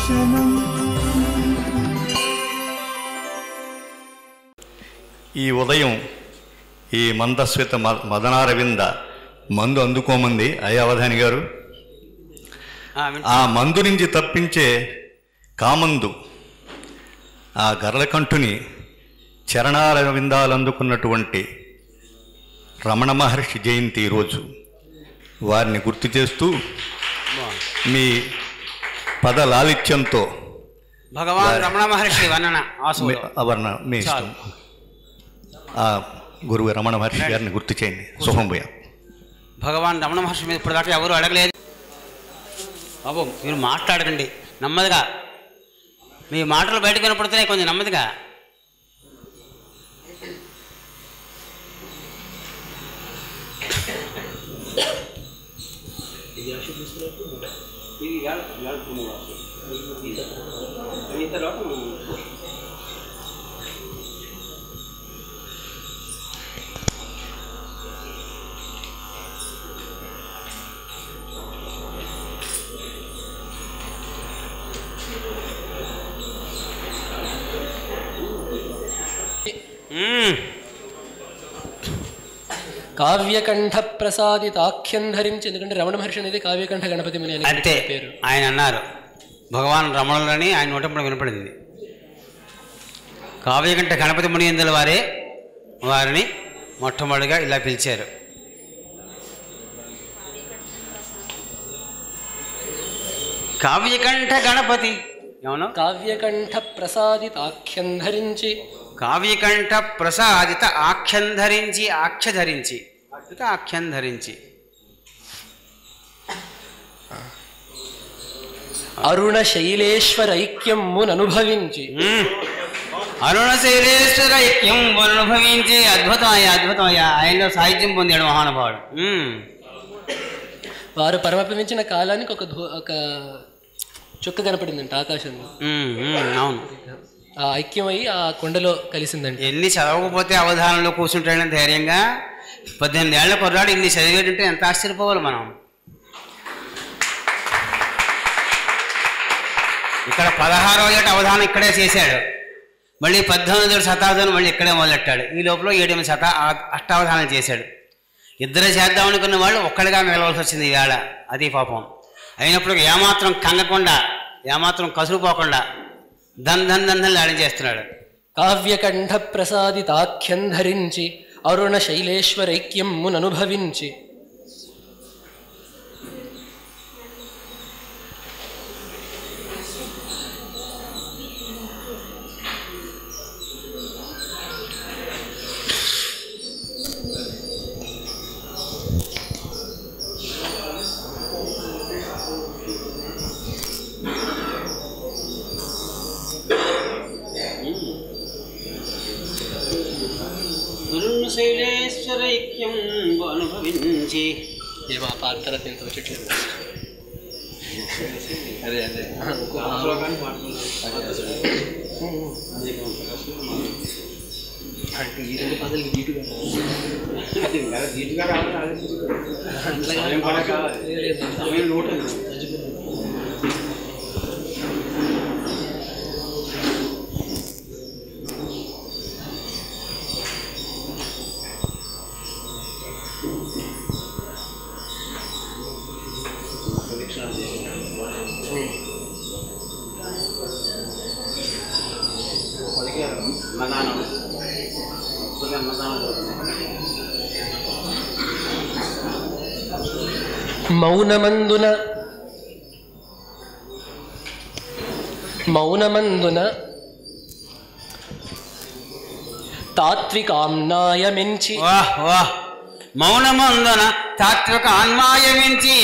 దర్శనం. ఈ ఉదయం ఈ మందస్విత మదనారవింద మందు అందుకోమంది అయ్యవధాని గారు. ఆ మందు నుంచి తప్పించే కామందు ఆ గరళకంఠుని చరణారవిందాలు అందుకున్నటువంటి రమణ మహర్షి జయంతి ఈరోజు. వారిని గుర్తు చేస్తూ మీ పద లాలిత్యంతో భగవాన్ రమణ మహర్షి అవర్ణ మీ ఇష్టం. ఆ గురువు రమణ మహర్షి గారిని గుర్తు చేయండి. శుభంభయ. భగవాన్ రమణ మహర్షి మీద ఇప్పటిదాకా ఎవరు అడగలేదు. బాబు మీరు మాట్లాడకండి, నెమ్మదిగా మీ మాటలు బయటకు వినపడుతున్నాయి, కొంచెం నెమ్మదిగా. కావ్యకంఠ ప్రసాదితాఖ్యం ధరించి, ఎందుకంటే రమణ మహర్షి అనేది కావ్యకంఠ గణపతి ముని అంతే పేరు. ఆయన అన్నారు భగవాన్ రమణులని ఆయన నోటప్పుడు వినపడింది. కావ్యకంఠ గణపతి ముని ఎందుల వారిని మొట్టమొదటిగా ఇలా పిలిచారు. కావ్యకంఠ గణపతి ఏమన్నా కావ్యకంఠ ప్రసాదితాఖ్యం ధరించి, కావ్యకంఠ ప్రసాదిత ఆఖ్యం ధరించి, ఆఖ్య ధరించి, ఆఖ్యం ధరించి అరుణ శైలేశ్వరైక్యం అనుభవించి, అరుణ శైలేశ్వర ఐక్యం అనుభవించి అద్భుతమయ్యా ఆయనలో సాహిత్యం పొందాడు మహానుభావుడు. వారు పరమపవించిన కాలానికి ఒక చుక్క కనపడిందంట ఆకాశంలో. అవును, ఆ ఐక్యమై ఆ కొండలో కలిసిందండి. ఎన్ని చదవకపోతే అవధానంలో కూర్చుంటాడని ధైర్యంగా 18 ఏళ్ల కుర్రాడు ఇన్ని చదివేటంటే ఎంత ఆశ్చర్యపోవాలి మనం. ఇక్కడ 16వ ఏట అవధానం ఇక్కడే చేశాడు, మళ్ళీ 18వ శతాబ్దం మళ్ళీ ఇక్కడే మొదలెట్టాడు. ఈ లోపల 7 అష్టావధానం చేశాడు. ఇద్దరు చేద్దామనుకున్న వాళ్ళు ఒక్కడిగా మిగలవలసి వచ్చింది ఈవేళ. అది పాపం. అయినప్పుడు ఏమాత్రం కంగకుండా, ఏమాత్రం కసురుపోకుండా దంధన్ లాడి చేస్తున్నాడు. కావ్యకంఠ ప్రసాదితాఖ్యం ధరించి అరుణ శైలేశ్వరైక్యం అనుభవించి, శైలేశ్వరైక్యం అనుభవించి ఏమా పాత్ర ఎంత వచ్చేట్లేదు. అదే అంటే ఈ 2 పదాలు నీటుగా మౌనమందున తాత్వికామ్నాయమించి, మౌనమందున తాత్విక ఆన్మాయమించి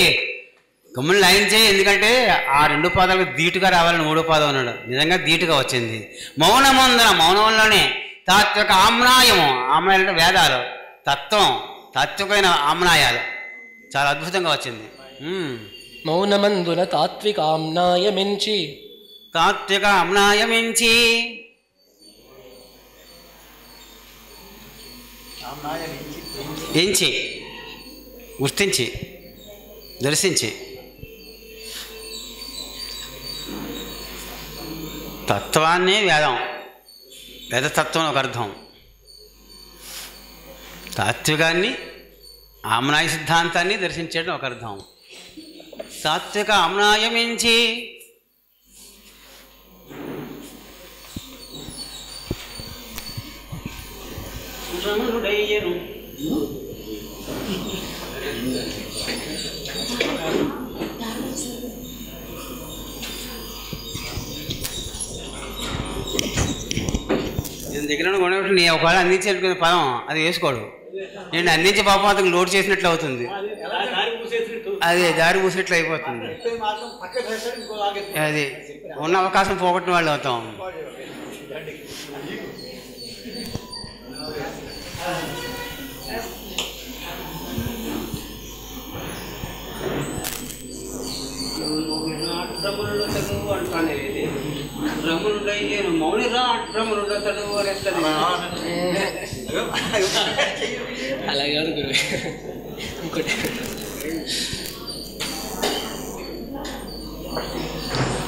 గమ్ములు లైన్ చేయి. ఎందుకంటే ఆ 2 పాదాలకు ధీటుగా రావాలని 3వ పాదం అన్నాడు. నిజంగా ధీటుగా వచ్చింది. మౌనమందున, మౌనంలోనే తాత్విక ఆమ్నాయము. ఆమ్నాయాలు అంటే వేదాలు, తత్వం, తాత్వికమైన ఆమ్నాయాలు. చాలా అద్భుతంగా వచ్చింది. మౌనమందున తాత్వికామ్నాయమించి, తాత్విక ఆమ్నాయమించి ఎంచి, గుర్తించి, దర్శించి తత్వాన్నే వేదం, వేదతత్వం ఒక అర్థం. తాత్వికాన్ని, ఆమ్నాయ సిద్ధాంతాన్ని దర్శించడం ఒక అర్థం. సాత్విక ఆమ్నాయమించి రమణుడయ్యను. దీని దగ్గర కొనేవాడు నీ ఒకవేళ అందించి అనుకునే పదం అది వేసుకోడు. నేను అందించే పాపం అతను లోడ్ చేసినట్లు అవుతుంది, అది దారి పూసినట్లు అయిపోతుంది. అది ఉన్న అవకాశం పోగొట్టిన వాళ్ళు అవుతాం. రమణుడయ్యేను మౌని రామణుడతడు అలాగే గురువు. ఇంకోటి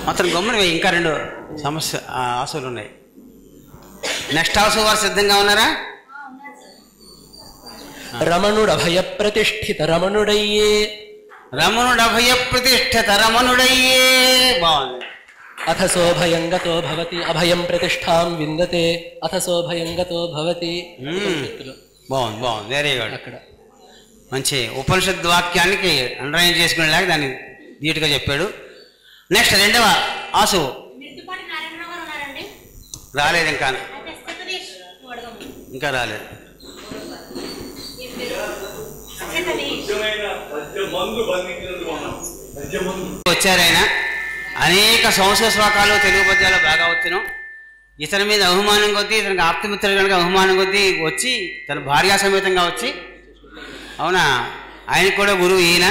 అతను గమ్మున ఇంకా 2 సమస్య ఆశలు ఉన్నాయి. నెక్స్ట్ ఆశ వారు సిద్ధంగా ఉన్నారా? రమణుడు అభయ ప్రతిష్ఠిత రమణుడయ్యే. రమణుడు అభయ ప్రతిష్ఠిత రమణుడయ్యే. బాగుంది. అథ సోభయంగతో భవతి అభయం ప్రతిష్టాం విందతే అథ సోభయంగతో భవతి. బాగుంది బాగుంది, వెరీ గుడ్. అక్కడ మంచి ఉపనిషద్ వాక్యానికి అండర్లైన్ చేసుకునేలాగా దాన్ని నీట్గా చెప్పాడు. నెక్స్ట్ 2వ ఆసు రాలేదు, ఇంకా రాలేదు. వచ్చారైనా అనేక సంవత్సర శ్లోకాలు తెలుగు పద్యాలు బాగా వచ్చినాం. ఇతని మీద అభిమానం కొద్దీ, ఇతనికి ఆప్తమిత్రులు కనుక అభిమానం కొద్దీ వచ్చి తన భార్యా సమేతంగా వచ్చి, అవునా ఆయనకు కూడా గురువు ఈయన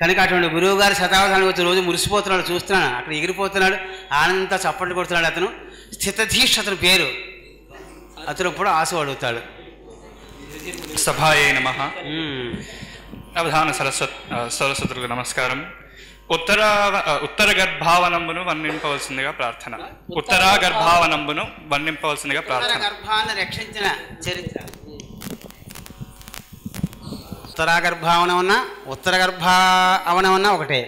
కనుక అటువంటి గురువు గారి శతావధానికి వచ్చి రోజు మురిసిపోతున్నాడు, చూస్తున్నాడు, అక్కడ ఎగిరిపోతున్నాడు, ఆనందంతో చప్పట్లు కొడుతున్నాడు. అతను స్థితధీష్ అతని పేరు. అతను ఇప్పుడు ఆశ అడుగుతాడు. సభాయే నమః. అవధాన సరస్వతులకు నమస్కారం. ఉత్తర గర్భావనంబును వర్ణింపవలసిందిగా ప్రార్థన. ఉత్తర గర్భావనంబును వర్ణింపవలసిందిగా ప్రార్థన. గర్భాన్ని రక్షించిన చరిత్ర. ఉత్తరాగర్భావనమన్నా ఉత్తర గర్భావనమన్నా ఒకటే.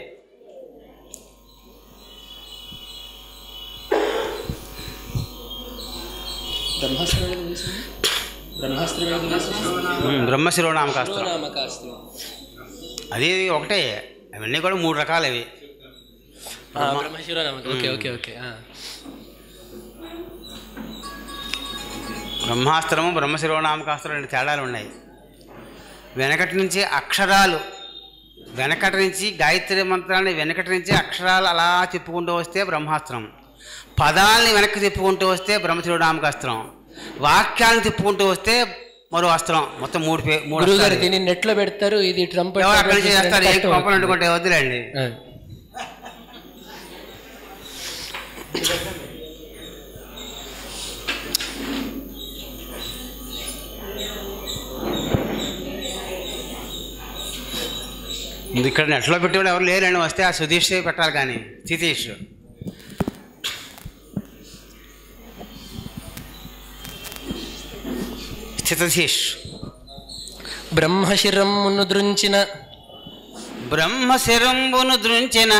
బ్రహ్మశిరోనామకాస్త్రం అది ఒకటే. అవన్నీ కూడా 3 రకాలు. అవి బ్రహ్మాస్త్రము, బ్రహ్మశిరోనామకాస్త్రం 2 తేడాలు ఉన్నాయి. వెనకటి నుంచి అక్షరాలు, వెనకటి నుంచి గాయత్రి మంత్రాన్ని వెనకటి నుంచి అక్షరాలు అలా చెప్పుకుంటూ వస్తే బ్రహ్మాస్త్రం, పదాలని వెనక్కి తిప్పుకుంటూ వస్తే బ్రహ్మశిరోనామకాస్త్రం, వాక్యాలను తిప్పుకుంటూ వస్తే మరో అస్త్రం. మొత్తం 3 దీన్ని నెట్లో పెడతారు. ఇది ట్రంప్ అక్కడి నుంచి చేస్తారు. ఏ కోపం అనుకుంటే వద్దులేండి. ఇక్కడ నెట్లో పెట్టేవాడు ఎవరు లేరండి. వస్తే ఆ సుధీష్ పెట్టాలి, కానీ స్థితీష్. స్థితధీష్. బ్రహ్మశిరమును దృంచిన బ్రహ్మశిరంబును దృంచిన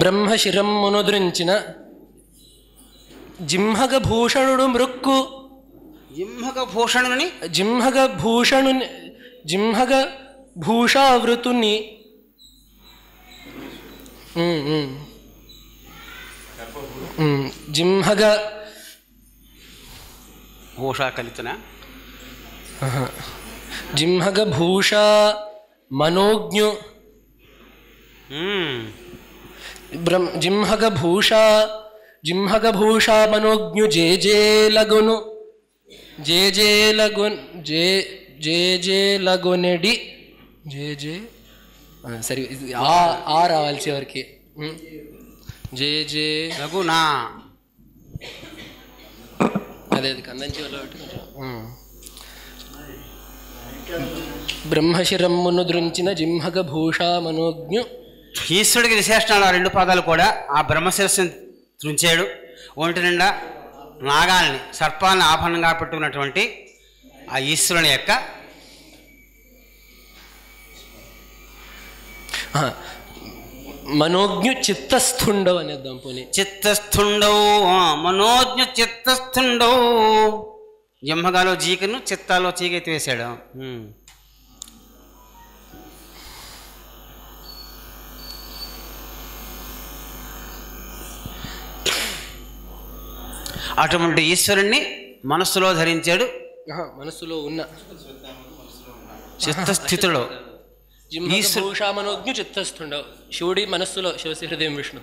బ్రహ్మశిరమును దృంచిన జింహగ భూషణుడు మృక్కు. జింహగ భూషణుని జింహగ భూషణుని జింహగ భూషావృతుని జింహగ భూషా కలితున జింహగ భూషా మనోజ్ఞు జింహగ భూషా మనోజ్ఞు జేజేలగును జేజేలగునెడి జేజే సరి ఆ రావాలి చివరికి. జేజే లగునా అదే కందంచి బ్రహ్మశిరమ్మును దృంచిన జింహగ భూషా మనోజ్ఞు. ఈశ్వరుడికి విశేషణాలు ఆ రెండు పాదాలు కూడా. ఆ బ్రహ్మశిరస్సుని త్రుంచాడు. ఒంటి నిండా నాగాల్ని సర్పాలను ఆభరణంగా పెట్టుకున్నటువంటి ఆ ఈశ్వరుని యొక్క మనోజ్ఞు చిత్తస్థుండవు అనేద్దాం పోనీ. చిత్తస్థుండవు మనోజ్ఞ చిత్తస్థుండవు. జంహగాలో జీకను చిత్తాలో చీకెత్తి వేశాడు. అటువంటి ఈశ్వరుణ్ణి మనస్సులో ధరించాడు. మనస్సులో ఉన్న చిత్తస్థితుడు మనోజ్ఞు చిత్తస్థుండవు. శివుడి మనస్సులో శివసి హృదయం విష్ణు.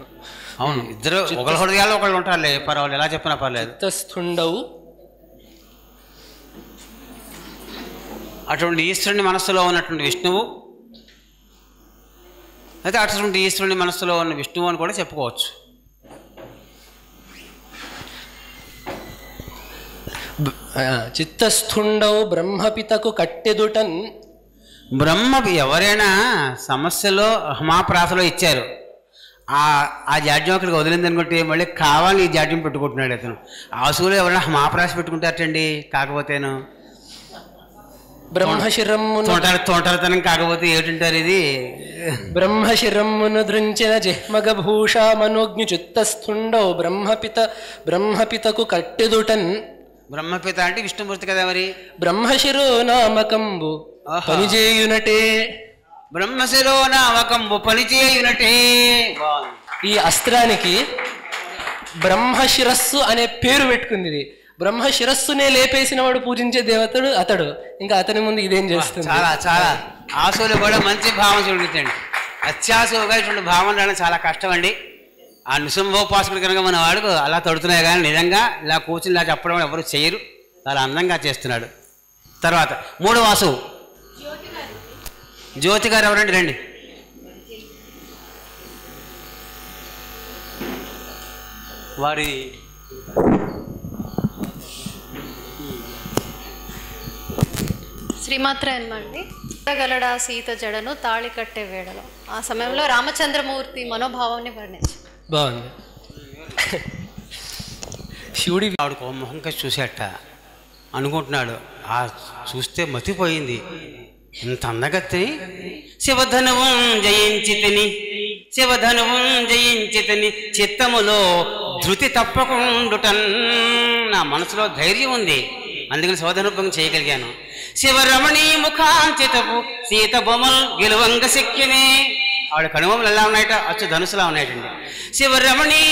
అవును, ఇద్దరు ఒకళ్ళ హృదయాలు ఒకళ్ళు ఉంటారులే, పర్వాలేదు, ఎలా చెప్పినా పర్లేదు. చిత్తస్థుండవు. అటువంటి ఈశ్వరుని మనస్సులో ఉన్నటువంటి విష్ణువు, అయితే అటువంటి ఈశ్వరుని మనస్సులో ఉన్న విష్ణువు అని కూడా చెప్పుకోవచ్చు. చిత్తస్థుండవు బ్రహ్మపితకు కట్టెదుటన్. బ్రహ్మ ఎవరైనా సమస్యలో హమాప్రాసలో ఇచ్చారు, ఆ జాడ్యం అక్కడికి వదిలింది అనుకుంటే మళ్ళీ కావాలని ఈ జాడ్యం పెట్టుకుంటున్నాడు అతను. ఆసువులు ఎవరైనా హమాప్రాస పెట్టుకుంటారటండి. కాకపోతేను బ్రహ్మశిరమ్మును తోటలతనం కాకపోతే ఏమిటంటారు ఇది. బ్రహ్మశిరమ్మును దృంచిన జిహ్మగ భూషా మనోజ్ఞు చిత్తస్థుండవు బ్రహ్మపితకు కట్టెదుటన్. బ్రహ్మపిత అంటే విష్ణుమూర్తి కదా మరి. బ్రహ్మశిరో నామకంబు పనిచేయునటే. బ్రహ్మశిరో నామకంబు పనిచేయునటే. ఈ అస్త్రానికి బ్రహ్మశిరస్సు అనే పేరు పెట్టుకుంది. బ్రహ్మశిరస్సునే లేపేసిన వాడు పూజించే దేవతడు అతడు. ఇంకా అతని ముందు ఇదేం చేస్తుంది. చాలా చాలా ఆసువులు కూడా మంచి భావం చూపించండి. అత్యాసువుగా ఇటువంటి భావన రావడం చాలా కష్టం అండి. ఆ నృసింహోపాసకుడు కనుక మన వాడుకు అలా తడుతున్నాయి, కానీ నిజంగా ఇలా కూర్చుని ఇలా చెప్పడం ఎవరు చేయరు. చాలా అందంగా చేస్తున్నాడు. తర్వాత మూడవ వాసువు జ్యోతి గారు ఎవరండి, రండి. వారి శ్రీమాత్రే అన్నమాండి. గలడా సీత జడను తాళి కట్టే వేళలో ఆ సమయంలో రామచంద్రమూర్తి మనోభావాన్ని వర్ణించారు. బాగుంది. శివుడి ఆవిడకు మొహంగా చూసేట అనుకుంటున్నాడు. ఆ చూస్తే మతిపోయింది. ఇంత అందగత్తిని శివధనువు జయించితిని చిత్తములో ధృతి తప్పకుండుటన్. నా మనసులో ధైర్యం ఉంది, అందుకని శివధనుభం చేయగలిగాను. శివరమణి ముఖాంచితపు సీత బొమ్మలు గెలువంగ శక్యమే. ఆవిడ కనుబొమ్మలు ఎలా ఉన్నాయట, అచ్చు ధనుసులా ఉన్నాయటండి. శివరమణి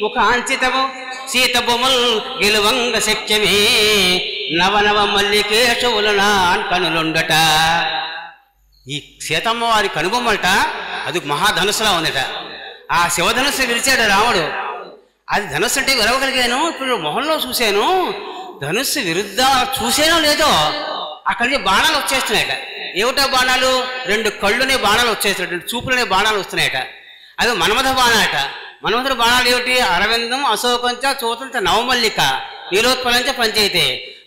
ముఖాంచితపు సీత బొమ్మలు గెలువంగ శక్యమే. నవనవ మల్లికేశవులు నా కనులుండట. ఈ సీతమ్మ వారి కనుబొమ్మలట అది మహాధనుసులా ఉందట. ఆ శివధనుస్సు విరిచాడు రాముడు. అది ధనుస్సు అంటే విరవగలిగాను. ఇప్పుడు మొహంలో చూశాను, ధనుస్సు విరుద్ధ చూసేనో లేదో అక్కడి నుంచి బాణాలు వచ్చేస్తున్నాయట. ఏమిటో బాణాలు? రెండు కళ్ళునే బాణాలు వచ్చేస్తున్నాయి, రెండు చూపులనే బాణాలు వస్తున్నాయట. అవి మన్మథ బాణాలట. మన్మథుడు బాణాలు ఏమిటి? అరవిందం అశోకంచ చూతంచ నవమల్లిక నీలోత్పలంచ పంచైతే.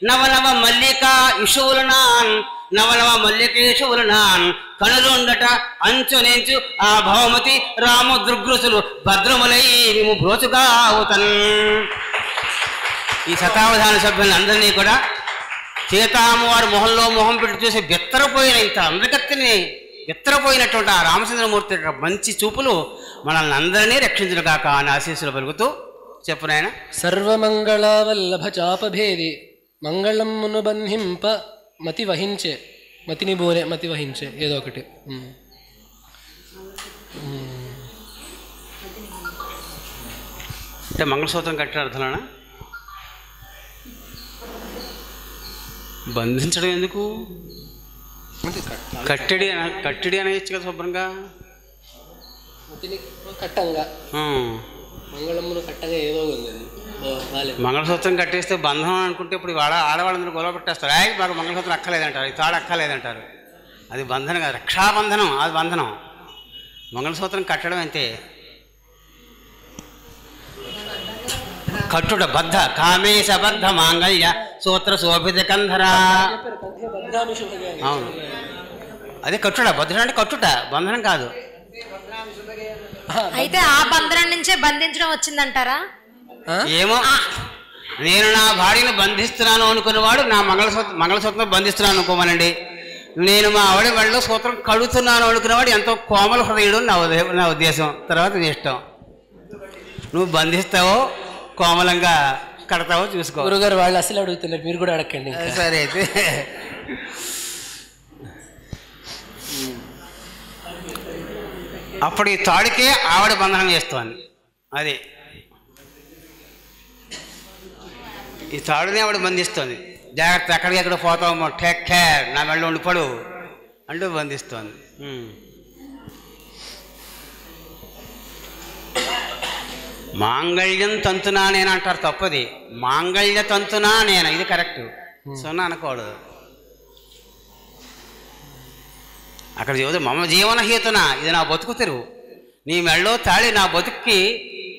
నవనవ మల్లిక ఇషువులనాన్ నవనవ మల్లికేశవులనాన్ కనులుండట అంచునేంచు ఆ భవమతి రాము దృగ్రుసులు భద్రములై మేము బ్రోచుగా అవుతన్. ఈ శతావధాన సభ్యులందరినీ కూడా సీతామ్మవారి మొహంలో మొహం పెట్టి చూసి బెత్తరపోయిన ఇంత అందగత్తిని బెత్తరపోయినటువంటి ఆ రామచంద్రమూర్తి మంచి చూపులు మనల్ని అందరినీ రక్షించును కాక అని ఆశీస్సులు పలుకుతూ చెప్పు నాయన. సర్వమంగళావల్లభ చాపభేది మంగళమ్మును బంధింప మతి వహించే. మతిని బోరే మతి వహించే ఏదో ఒకటి. అంటే మంగళసూత్రం కట్టిన అర్థంలోనా? బంధించడం ఎందుకు? కట్టడి అనేయచ్చు కదా శుభ్రంగా. కట్టంగా మంగళమ్మును కట్టంగా ఏదో ఉంది. మంగళసూత్రం కట్టేస్తే బంధం అనుకుంటే ఇప్పుడు ఆడవాళ్ళందరూ గొడవ పెట్టేస్తారు. మాకు మంగళసూత్రం అక్కలేదంటారు, ఈ తాడు అక్కలేదంటారు. అది బంధనం కాదు, రక్షాబంధనం. అది బంధనం. మంగళసూత్రం కట్టడం అంతే. కట్టుట బద్ధ కామేశ బద్ధ మాంగళ్య సూత్ర శోభిత కంధర. అవును, అదే కట్టుట. బద్ధుడు అంటే కట్టుట, బంధనం కాదు. అయితే ఆ బంధనం నుంచే బంధించడం వచ్చిందంటారా? ఏమో, నేను నా భార్యను బంధిస్తున్నాను అనుకున్నవాడు నా మంగళసూత్రం బంధిస్తున్నాను అనుకోమనండి. నేను మా ఆవిడ మెడలో సూత్రం కడుతున్నాను అనుకునేవాడు ఎంతో కోమల హృదయుడు నా ఉద్దేశం. తర్వాత నీ ఇష్టం, నువ్వు బంధిస్తావో కోమలంగా కడతావో చూసుకో. గురుగారు వాళ్ళు అసలు అడుగుతున్నారు, మీరు కూడా అడగండి. సరే అయితే అప్పుడు ఈ తాడికే ఆవిడ బంధనం చేస్తోంది. అది ఈ తాడుని ఆవిడ బంధిస్తోంది. జాగ్రత్త, ఎక్కడికి ఎక్కడ పోతామో, టేక్ కేర్, నా మెడలో ఉండిపడు అంటూ బంధిస్తోంది. మాంగళ్యం తంతునా నేను అంటారు, తప్పది. మాంగళ్య తంతునా నేను, ఇది కరెక్ట్. సున్నా అనకూడదు. అక్కడ చదువుతుంది మమ జీవన హేతున, ఇది నా బతుకు తెరువు. నీ మెడలో తాళి నా బతుక్కి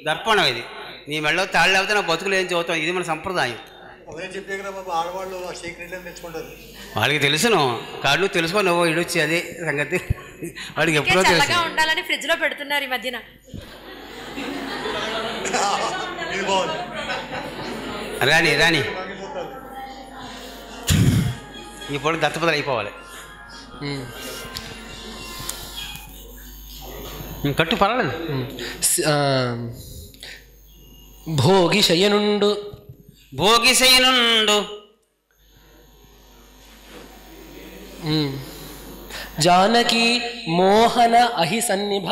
దర్పణం. ఇది నీ మెడలో తాళి లేకపోతే నా బతుకులు ఏం చదువుతాం. ఇది మన సంప్రదాయం. వాళ్ళకి తెలుసును కాదు, నువ్వు తెలుసుకో, నువ్వు ఇడొచ్చి అది సంగతి వాడికి ఎప్పుడో తెలుసు. ఉండాలని ఫ్రిడ్జ్ లో పెడుతున్నారు ఈ మధ్యన. రాని రాని ఇప్పుడు దత్తపదలు అయిపోవాలి. కట్టు పర్వాలేదు. భోగి శయనుండు, భోగి శయనుండు, జానకి మోహన అహి సన్నిభ.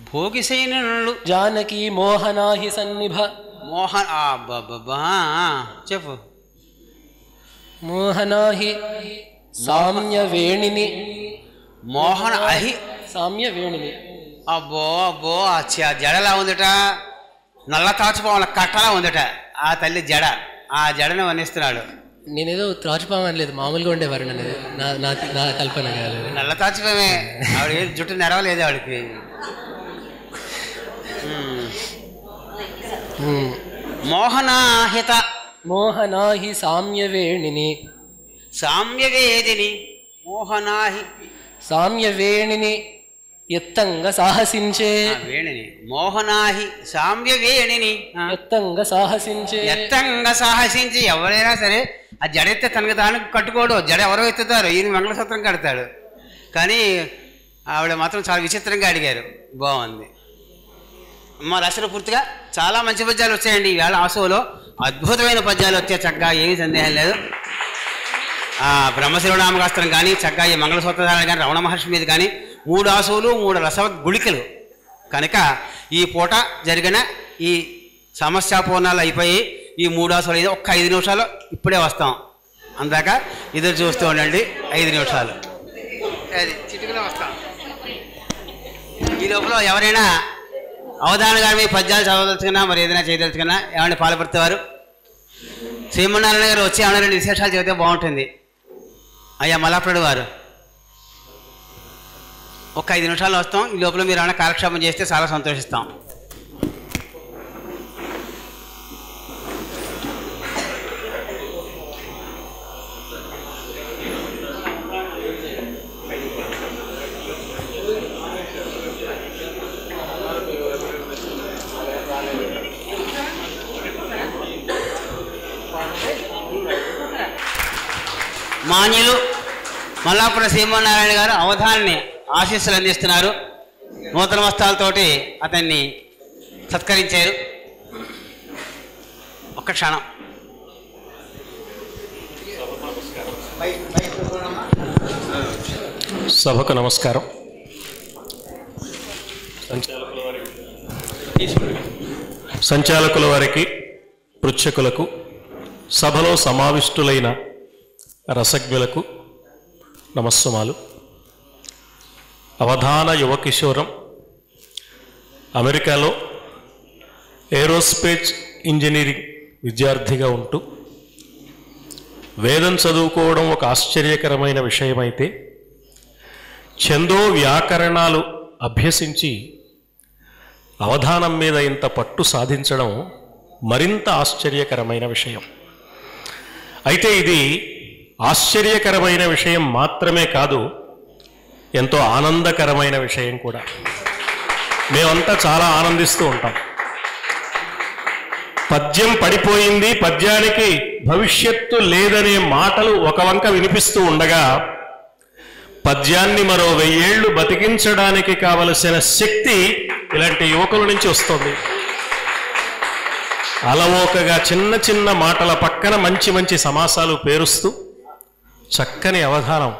భోగి శయనుండు, జానకి మోహనాహి సన్నిభ. మోహన్ చెప్పు. మోహనాహి సామ్య వేణిని. మోహన అహి సామ్య వేణిని. అబ్బో అబ్బో, ఆ జడలా ఉందట, నల్ల తాచుపాముల కట్టలా ఉందట ఆ తల్లి జడ. ఆ జడను వర్ణిస్తున్నాడు. నేనేదో త్రాచుపాము అనలేదు, మామూలుగా ఉండేవారు అనేది నా కల్పన కాదు. నల్ల తాచుపామే. ఆవిడ జుట్టు నెరవలేదు ఆవిడకి. మోహనాహిత, మోహనాహి సామ్య వేణిని. సామ్యవేదిని, మోహనాహి సామ్య వేణిని ఎత్తంగా సాహసించే. వేణిని మోహనాహి సామ్య వేణిని ఎత్తంగా సాహసించే. ఎత్తంగా సాహసించి. ఎవరైనా సరే ఆ జడెత్తే తనకు తాను కట్టుకోడు. జడ ఎవరో ఎత్తుతారు, ఈయన మంగళసూత్రం కడతాడు. కానీ ఆవిడ మాత్రం చాలా విచిత్రంగా అడిగారు. బాగుంది. మా రచన పూర్తిగా చాలా మంచి పద్యాలు వచ్చాయండి ఈవేళ. ఆశోలో అద్భుతమైన పద్యాలు వచ్చాయి, చక్కగా ఏమీ సందేహం లేదు. బ్రహ్మశివనామకాస్త్రం కానీ, చక్కగా ఈ మంగళసూత్రధారణ కానీ, రమణ మహర్షి మీద కానీ 3 ఆశువులు 3 రసవత్ గుళికలు. కనుక ఈ పూట జరిగిన ఈ సమస్యాపూర్ణాలు అయిపోయి ఈ 3 ఆశువులు అయితే ఒక్క 5 నిమిషాలు ఇప్పుడే వస్తాం. అందాక ఎదురు చూస్తూ ఉండండి. 5 నిమిషాలు అది చిటికలో వస్తాం. ఈ లోపల ఎవరైనా అవధాన గారి మీద పద్యాలు చదవదలుచుకున్నా, మరి ఏదైనా చేయదలుచుకున్నా ఏమైనా పాల్పడతారు. శ్రీమన్నారాయణ గారు వచ్చి ఏమైనా 2 విశేషాలు చెబితే బాగుంటుంది. అయ్యా మల్లాపురం వారు ఒక 5 నిమిషాలు వస్తాం. ఈ లోపల మీరు ఏమైనా కాలక్షేపం చేస్తే చాలా సంతోషిస్తాం. మాన్యులు మల్లాపురం శ్రీమన్నారాయణ గారు అవధాన్ని ఆశీస్సులు అందిస్తున్నారు. నూతన వస్త్రాలతోటి అతన్ని సత్కరించారు. ఒక్క క్షణం. సభకు నమస్కారం. సంచాలకుల వారికి, పృచ్ఛకులకు, సభలో సమావిష్టులైన రసజ్ఞులకు నమస్సుమాలు. అవధాన యువకిషోరం అమెరికాలో ఏరోస్పేస్ ఇంజనీరింగ్ విద్యార్థిగా ఉంటూ వేదం చదువుకోవడం ఒక ఆశ్చర్యకరమైన విషయమైతే, ఛందో వ్యాకరణాలు అభ్యసించి అవధానం మీద ఇంత పట్టు సాధించడం మరింత ఆశ్చర్యకరమైన విషయం. అయితే ఇది ఆశ్చర్యకరమైన విషయం మాత్రమే కాదు, ఎంతో ఆనందకరమైన విషయం కూడా. మేమంతా చాలా ఆనందిస్తూ ఉంటాం. పద్యం పడిపోయింది, పద్యానికి భవిష్యత్తు లేదనే మాటలు ఒక వంక వినిపిస్తూ ఉండగా, పద్యాన్ని మరో 1000 ఏళ్లు బతికించడానికి కావలసిన శక్తి ఇలాంటి యువకుల నుంచి వస్తుంది. అలవోకగా చిన్న చిన్న మాటల పక్కన మంచి మంచి సమాసాలు పేరుస్తూ చక్కని అవధానం,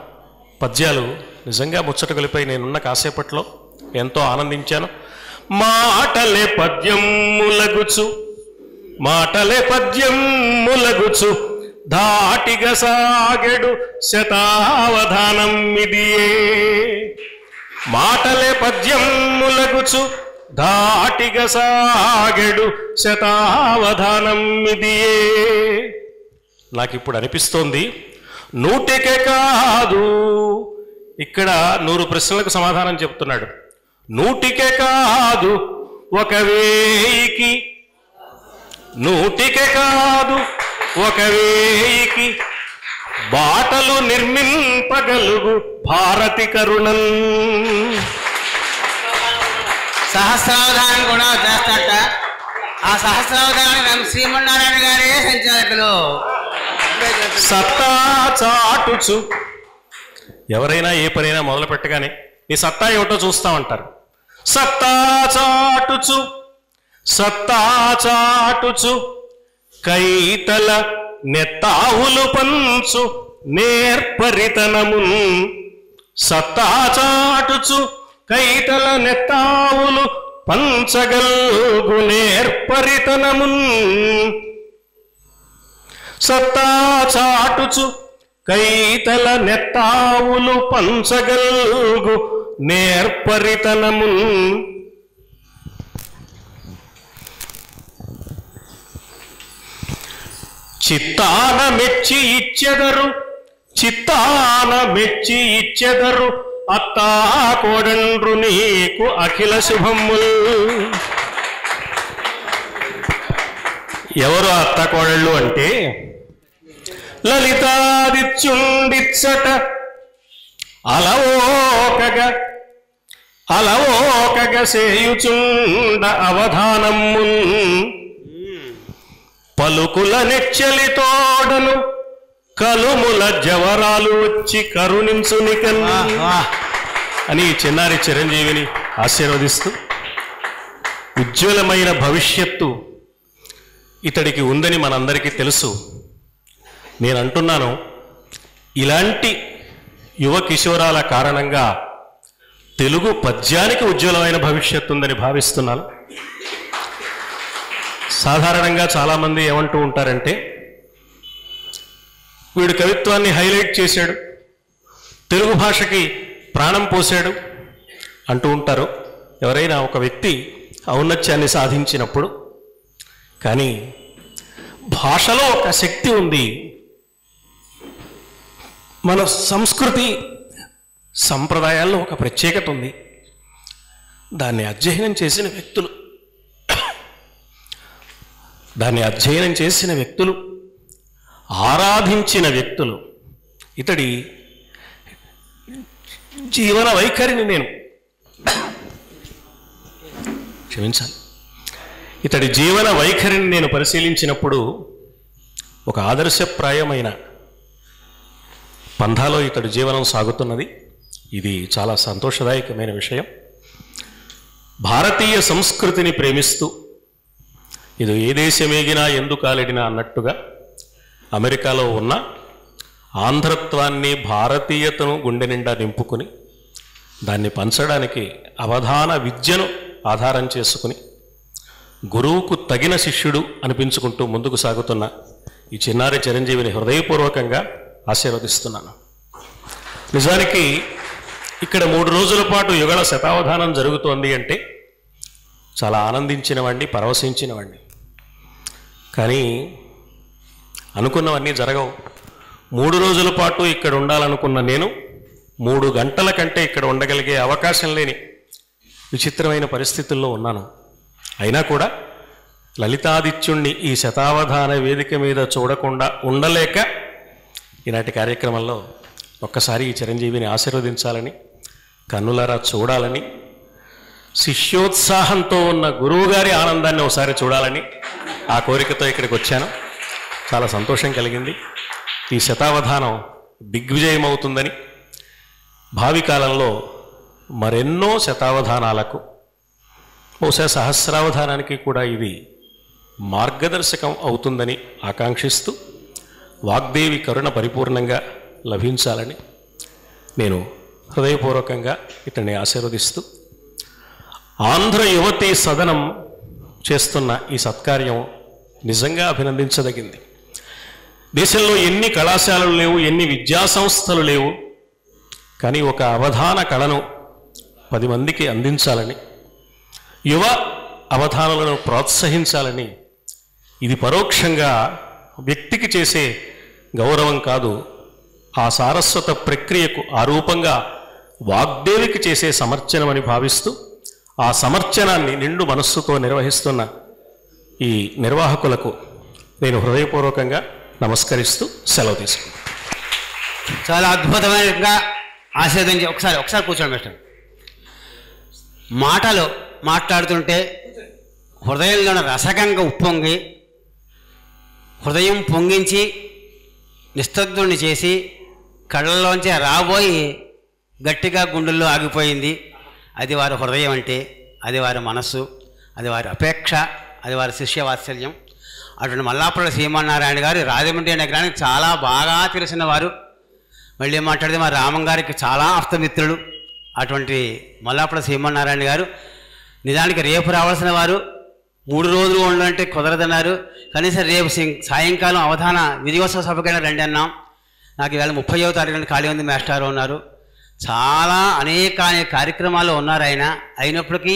పద్యాలు నిజంగా ముచ్చట గొలిపై నేనున్న కాసేపట్లో ఎంతో ఆనందించాను. మాటలే పద్యములగుచు, మాటలే పద్యములగుచు ధాటిగా సాగెడు శతావధానం ఇదియే. మాటలే పద్యములగుచు ధాటిగా సాగెడు శతావధానం ఇదియే. నాకిప్పుడు అనిపిస్తోంది, 100కే కాదు, ఇక్కడ 100 ప్రశ్నలకు సమాధానం చెప్తున్నాడు. 100కే కాదు 1000కి, 100కే కాదు 1000కి బాటలు నిర్మింపగలుగు భారతి కరుణం. సహస్రావధానం కూడా చేస్తాట. ఆ సహస్రావధానం శ్రీమన్నారాయణ గారే సంచాలకులు. సత్తా చాటుచు, ఎవరైనా ఏ పనైనా మొదలు పెట్టగానే నీ సత్తా ఏమిటో చూస్తామంటారు. సత్తా చాటుచు, సత్తా చాటుచు కైతల నెత్తావులు పంచు నేర్పరితనము. సత్తా చాటుచు కైతల నెత్తావులు పంచగల్గు నేర్పరితనము. సత్తా చాటుచు కైతల నెత్తావులు పంచగల్గు నేర్పరితనము. చిత్తాన మెచ్చి ఇచ్చెదరు, చిత్తాన మెచ్చి ఇచ్చెదరు అత్తా కోడండ్రు నీకు అఖిల శుభములు. ఎవరు అత్త కోడళ్ళు అంటే, లలితాదిత్యుండిచ్చట అలవోకగా అలవోకగా సేయుచుండ అవధానము. పలుకుల నెచ్చలి తోడను కలుముల జవరాలు వచ్చి కరుణించునికన్నా అని చిన్నారి చిరంజీవిని ఆశీర్వదిస్తూ, ఉజ్వలమైన భవిష్యత్తు ఇతడికి ఉందని మనందరికీ తెలుసు. నేను అంటున్నాను, ఇలాంటి యువ కిషోరాల కారణంగా తెలుగు పద్యానికి ఉజ్వలమైన భవిష్యత్తు ఉందని భావిస్తున్నాను. సాధారణంగా చాలామంది ఏమంటూ ఉంటారంటే, వీడు కవిత్వాన్ని హైలైట్ చేశాడు, తెలుగు భాషకి ప్రాణం పోశాడు అంటూ ఉంటారు ఎవరైనా ఒక వ్యక్తి ఔన్నత్యాన్ని సాధించినప్పుడు. కానీ భాషలో ఒక శక్తి ఉంది. మన సంస్కృతి సంప్రదాయాల్లో ఒక ప్రత్యేకత ఉంది. దాన్ని అధ్యయనం చేసిన వ్యక్తులు ఆరాధించిన వ్యక్తులు, ఇతడి జీవన వైఖరిని ఇతడి జీవన వైఖరిని నేను పరిశీలించినప్పుడు ఒక ఆదర్శప్రాయమైన పంథాలో ఇతడు జీవనం సాగుతున్నది. ఇది చాలా సంతోషదాయకమైన విషయం. భారతీయ సంస్కృతిని ప్రేమిస్తూ, ఇది ఏ దేశమేగినా ఎందుకాలెడినా అన్నట్టుగా అమెరికాలో ఉన్న ఆంధ్రత్వాన్ని, భారతీయతను గుండె నిండా నింపుకుని దాన్ని పంచడానికి అవధాన విద్యను ఆధారం చేసుకుని గురువుకు తగిన శిష్యుడు అనిపించుకుంటూ ముందుకు సాగుతున్న ఈ చిన్నారి చిరంజీవిని హృదయపూర్వకంగా ఆశీర్వదిస్తున్నాను. నిజానికి ఇక్కడ 3 రోజుల పాటు యుగళ శతావధానం జరుగుతోంది అంటే చాలా ఆనందించినవాడిని, పరవశించినవాడిని. కానీ అనుకున్నవన్నీ జరగవు. 3 రోజుల పాటు ఇక్కడ ఉండాలనుకున్న నేను 3 గంటల కంటే ఇక్కడ ఉండగలిగే అవకాశం లేని విచిత్రమైన పరిస్థితుల్లో ఉన్నాను. అయినా కూడా లలితాదిత్యుణ్ణి ఈ శతావధాన వేదిక మీద చూడకుండా ఉండలేక ఈనాటి కార్యక్రమంలో ఒక్కసారి ఈ చిరంజీవిని ఆశీర్వదించాలని, కన్నులారా చూడాలని, శిష్యోత్సాహంతో ఉన్న గురువుగారి ఆనందాన్ని ఒకసారి చూడాలని ఆ కోరికతో ఇక్కడికి వచ్చాను. చాలా సంతోషం కలిగింది. ఈ శతావధానం దిగ్విజయం అవుతుందని, భావి కాలంలో మరెన్నో శతావధానాలకు, బహుశా సహస్రావధానానికి కూడా ఇది మార్గదర్శకం అవుతుందని ఆకాంక్షిస్తూ వాగ్దేవి కరుణ పరిపూర్ణంగా లభించాలని నేను హృదయపూర్వకంగా ఇతన్ని ఆశీర్వదిస్తూ, ఆంధ్ర యువతీ సదనం చేస్తున్న ఈ సత్కార్యం నిజంగా అభినందించదగింది. దేశంలో ఎన్ని కళాశాలలు లేవు, ఎన్ని విద్యా సంస్థలు లేవు, కానీ ఒక అవధాన కళను 10 మందికి అందించాలని, యువ అవధానులను ప్రోత్సహించాలని, ఇది పరోక్షంగా వ్యక్తికి చేసే గౌరవం కాదు, ఆ సారస్వత ప్రక్రియకు ఆరూపంగా వాగ్దేవికి చేసే సమర్చనమని భావిస్తూ, ఆ సమర్చనాన్ని నిండు మనస్సుతో నిర్వహిస్తున్న ఈ నిర్వాహకులకు నేను హృదయపూర్వకంగా నమస్కరిస్తూ సెలవు తీసుకుంటాను. చాలా అద్భుతమైనగా ఆశీర్వదించి ఒకసారి కూర్చోండి మిస్టర్. మాటలు మాట్లాడుతుంటే హృదయంలో రసకంగా ఉప్పొంగి, హృదయం పొంగించి నిస్తబ్దుని చేసి కళ్ళలోంచి రాబోయి గట్టిగా గుండెల్లో ఆగిపోయింది. అది వారి హృదయం అంటే, అది వారి మనస్సు, అది వారి అపేక్ష, అది వారి శిష్యవాత్సల్యం. అటువంటి మల్లాపురం శ్రీమన్నారాయణ గారు రాజమండ్రి నగరానికి చాలా బాగా తెలిసిన వారు. మళ్ళీ మాట్లాడితే మా రామం గారికి చాలా ఆప్తమిత్రుడు. అటువంటి మల్లాపురం శ్రీమన్నారాయణ గారు నిజానికి రేపు రావాల్సిన వారు, 3 రోజులు ఉండాలంటే కుదరదన్నారు. కనీసం రేపు సాయంకాలం అవధాన విధివోత్సవ సభకైనా రండి అన్నాం. నాకు ఇవాళ 30వ తారీఖున ఖాళీ ఉంది, మాస్టారు ఉన్నారు. చాలా అనేక కార్యక్రమాలు ఉన్నారు ఆయన. అయినప్పటికీ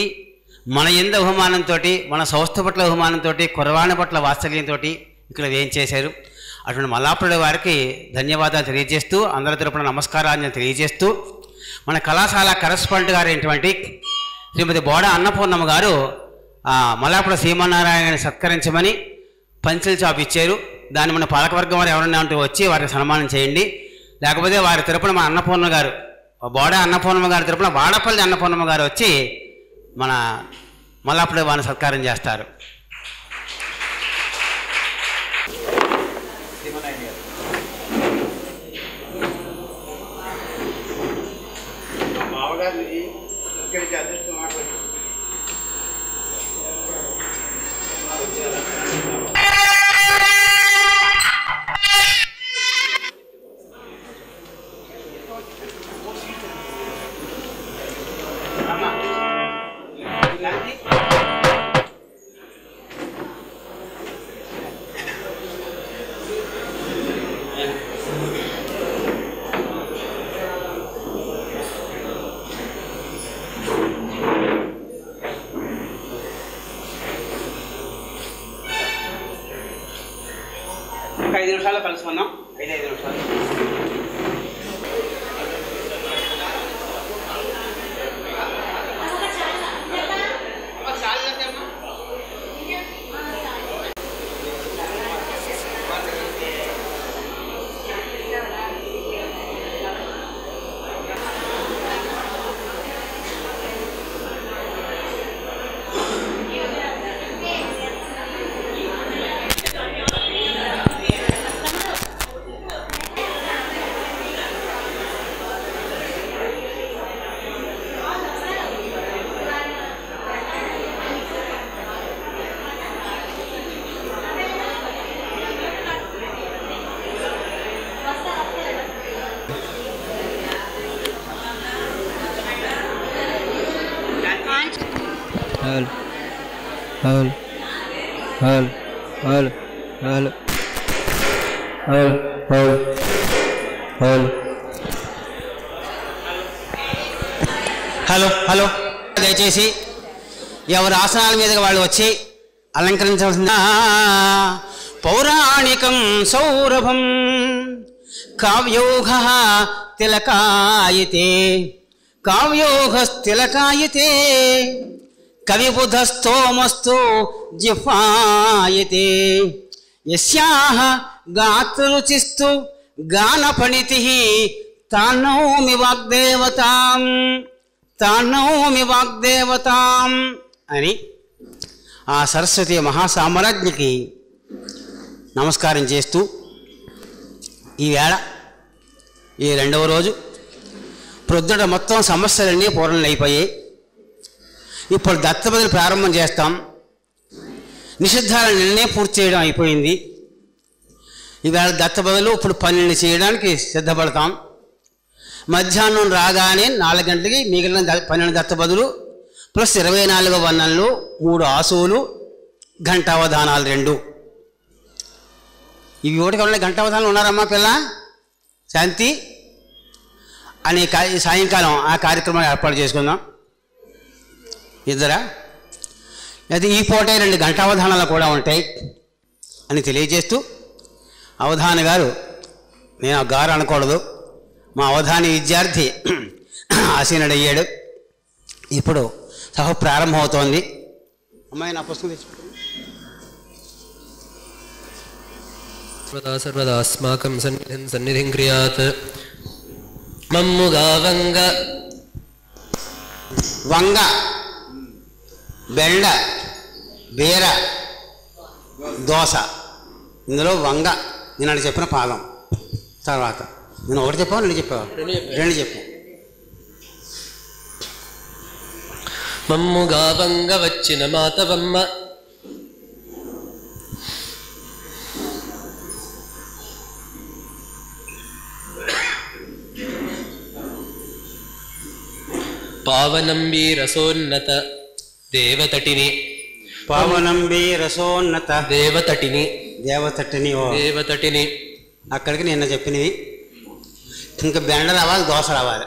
మన ఎందు అభిమానంతో, మన సంస్థ పట్ల అభిమానంతో, కుర్రవాణి పట్ల వాత్సల్యంతో ఇక్కడ ఏం చేశారు. అటువంటి మల్లాపురం వారికి ధన్యవాదాలు తెలియజేస్తూ, అందరి తరపున నమస్కారాన్ని తెలియజేస్తూ, మన కళాశాల కరెస్పాండెంట్ గారు అయినటువంటి శ్రీమతి బోడ అన్నపూర్ణమ్మ గారు మల్లాపురం శ్రీమన్నారాయణని సత్కరించమని పంచిల్ చాప్ ఇచ్చారు. దాన్ని మన పాలకవర్గం వారు ఎవరన్నా ఉంటే వచ్చి వారికి సన్మానం చేయండి. లేకపోతే వారి తరపున మన అన్నపూర్ణ గారు, బోడ అన్నపూర్ణమ్మ గారి తరపున వాడపల్లి అన్నపూర్ణమ్మ గారు వచ్చి మన మల్లాపురం వారిని సత్కారం చేస్తారు. ఒక 5 నిమిషాల్లో కలుసుకుందాం. 5 నిమిషాలు. హలో హలో దయచేసి ఎవరి ఆసనాల మీదకి వాళ్ళు వచ్చి అలంకరించవలసింది. పౌరాణికం సౌరభం కావ్యోగ తిలకాయతే, కావ్యోగ తిలకాయతే, కవిబుధస్తోమస్తు జిహ్వాయతే యస్యాః గాత్రరుచిస్తు గానపణితిః తానౌమి వాగ్దేవతాం అని ఆ సరస్వతి మహాసామ్రాజ్ఞికి నమస్కారం చేస్తూ ఈవేళ ఈ రెండవ రోజు ప్రొద్దుట మొత్తం సమస్యలన్నీ పూర్ణం అయిపోయాయి. ఇప్పుడు దత్తబదులు ప్రారంభం చేస్తాం. నిషిద్ధాల నిన్నే పూర్తి చేయడం అయిపోయింది. ఈవేళ దత్తబదులు ఇప్పుడు 12 చేయడానికి సిద్ధపడతాం. మధ్యాహ్నం రాగానే 4 గంటలకి మిగిలిన 12 దత్తబదులు ప్లస్ 24 వర్ణనలు, 3 ఆసువులు, ఘంటావధానాలు 2. ఇవి ఒకటి కావాలి. ఘంటావధానాలు ఉన్నారమ్మా పిల్ల శాంతి అనే సాయంకాలం ఆ కార్యక్రమాన్ని ఏర్పాటు చేసుకుందాం. ఇద్దరా అది ఈ పూటే 2 ఘంటావధానాలు కూడా ఉంటాయి అని తెలియజేస్తూ అవధాన గారు, నేను ఆ గారు అనకూడదు, మా అవధాని విద్యార్థి ఆసీనుడయ్యాడు. ఇప్పుడు సభ ప్రారంభమవుతోంది. అమ్మాయి నా పుస్తకం తెచ్చి సర్వదా అస్మాకం సన్నిధిం క్రియాత్ మమ్ముగా వంగ బెండ బీర దోస. ఇందులో వంగ నేను చెప్పిన పాదం. తర్వాత నేను ఒకటి చెప్పావా 2 చెప్పావా? 2 చెప్పు. మమ్ముగా వంగ వచ్చిన మాతవమ్మ పావనంబీ రసోన్నత దేవతటిని దేవతటిని అక్కడికి నిన్న చెప్పినవి. ఇంకా బెండ రావాలి, దోశ రావాలి.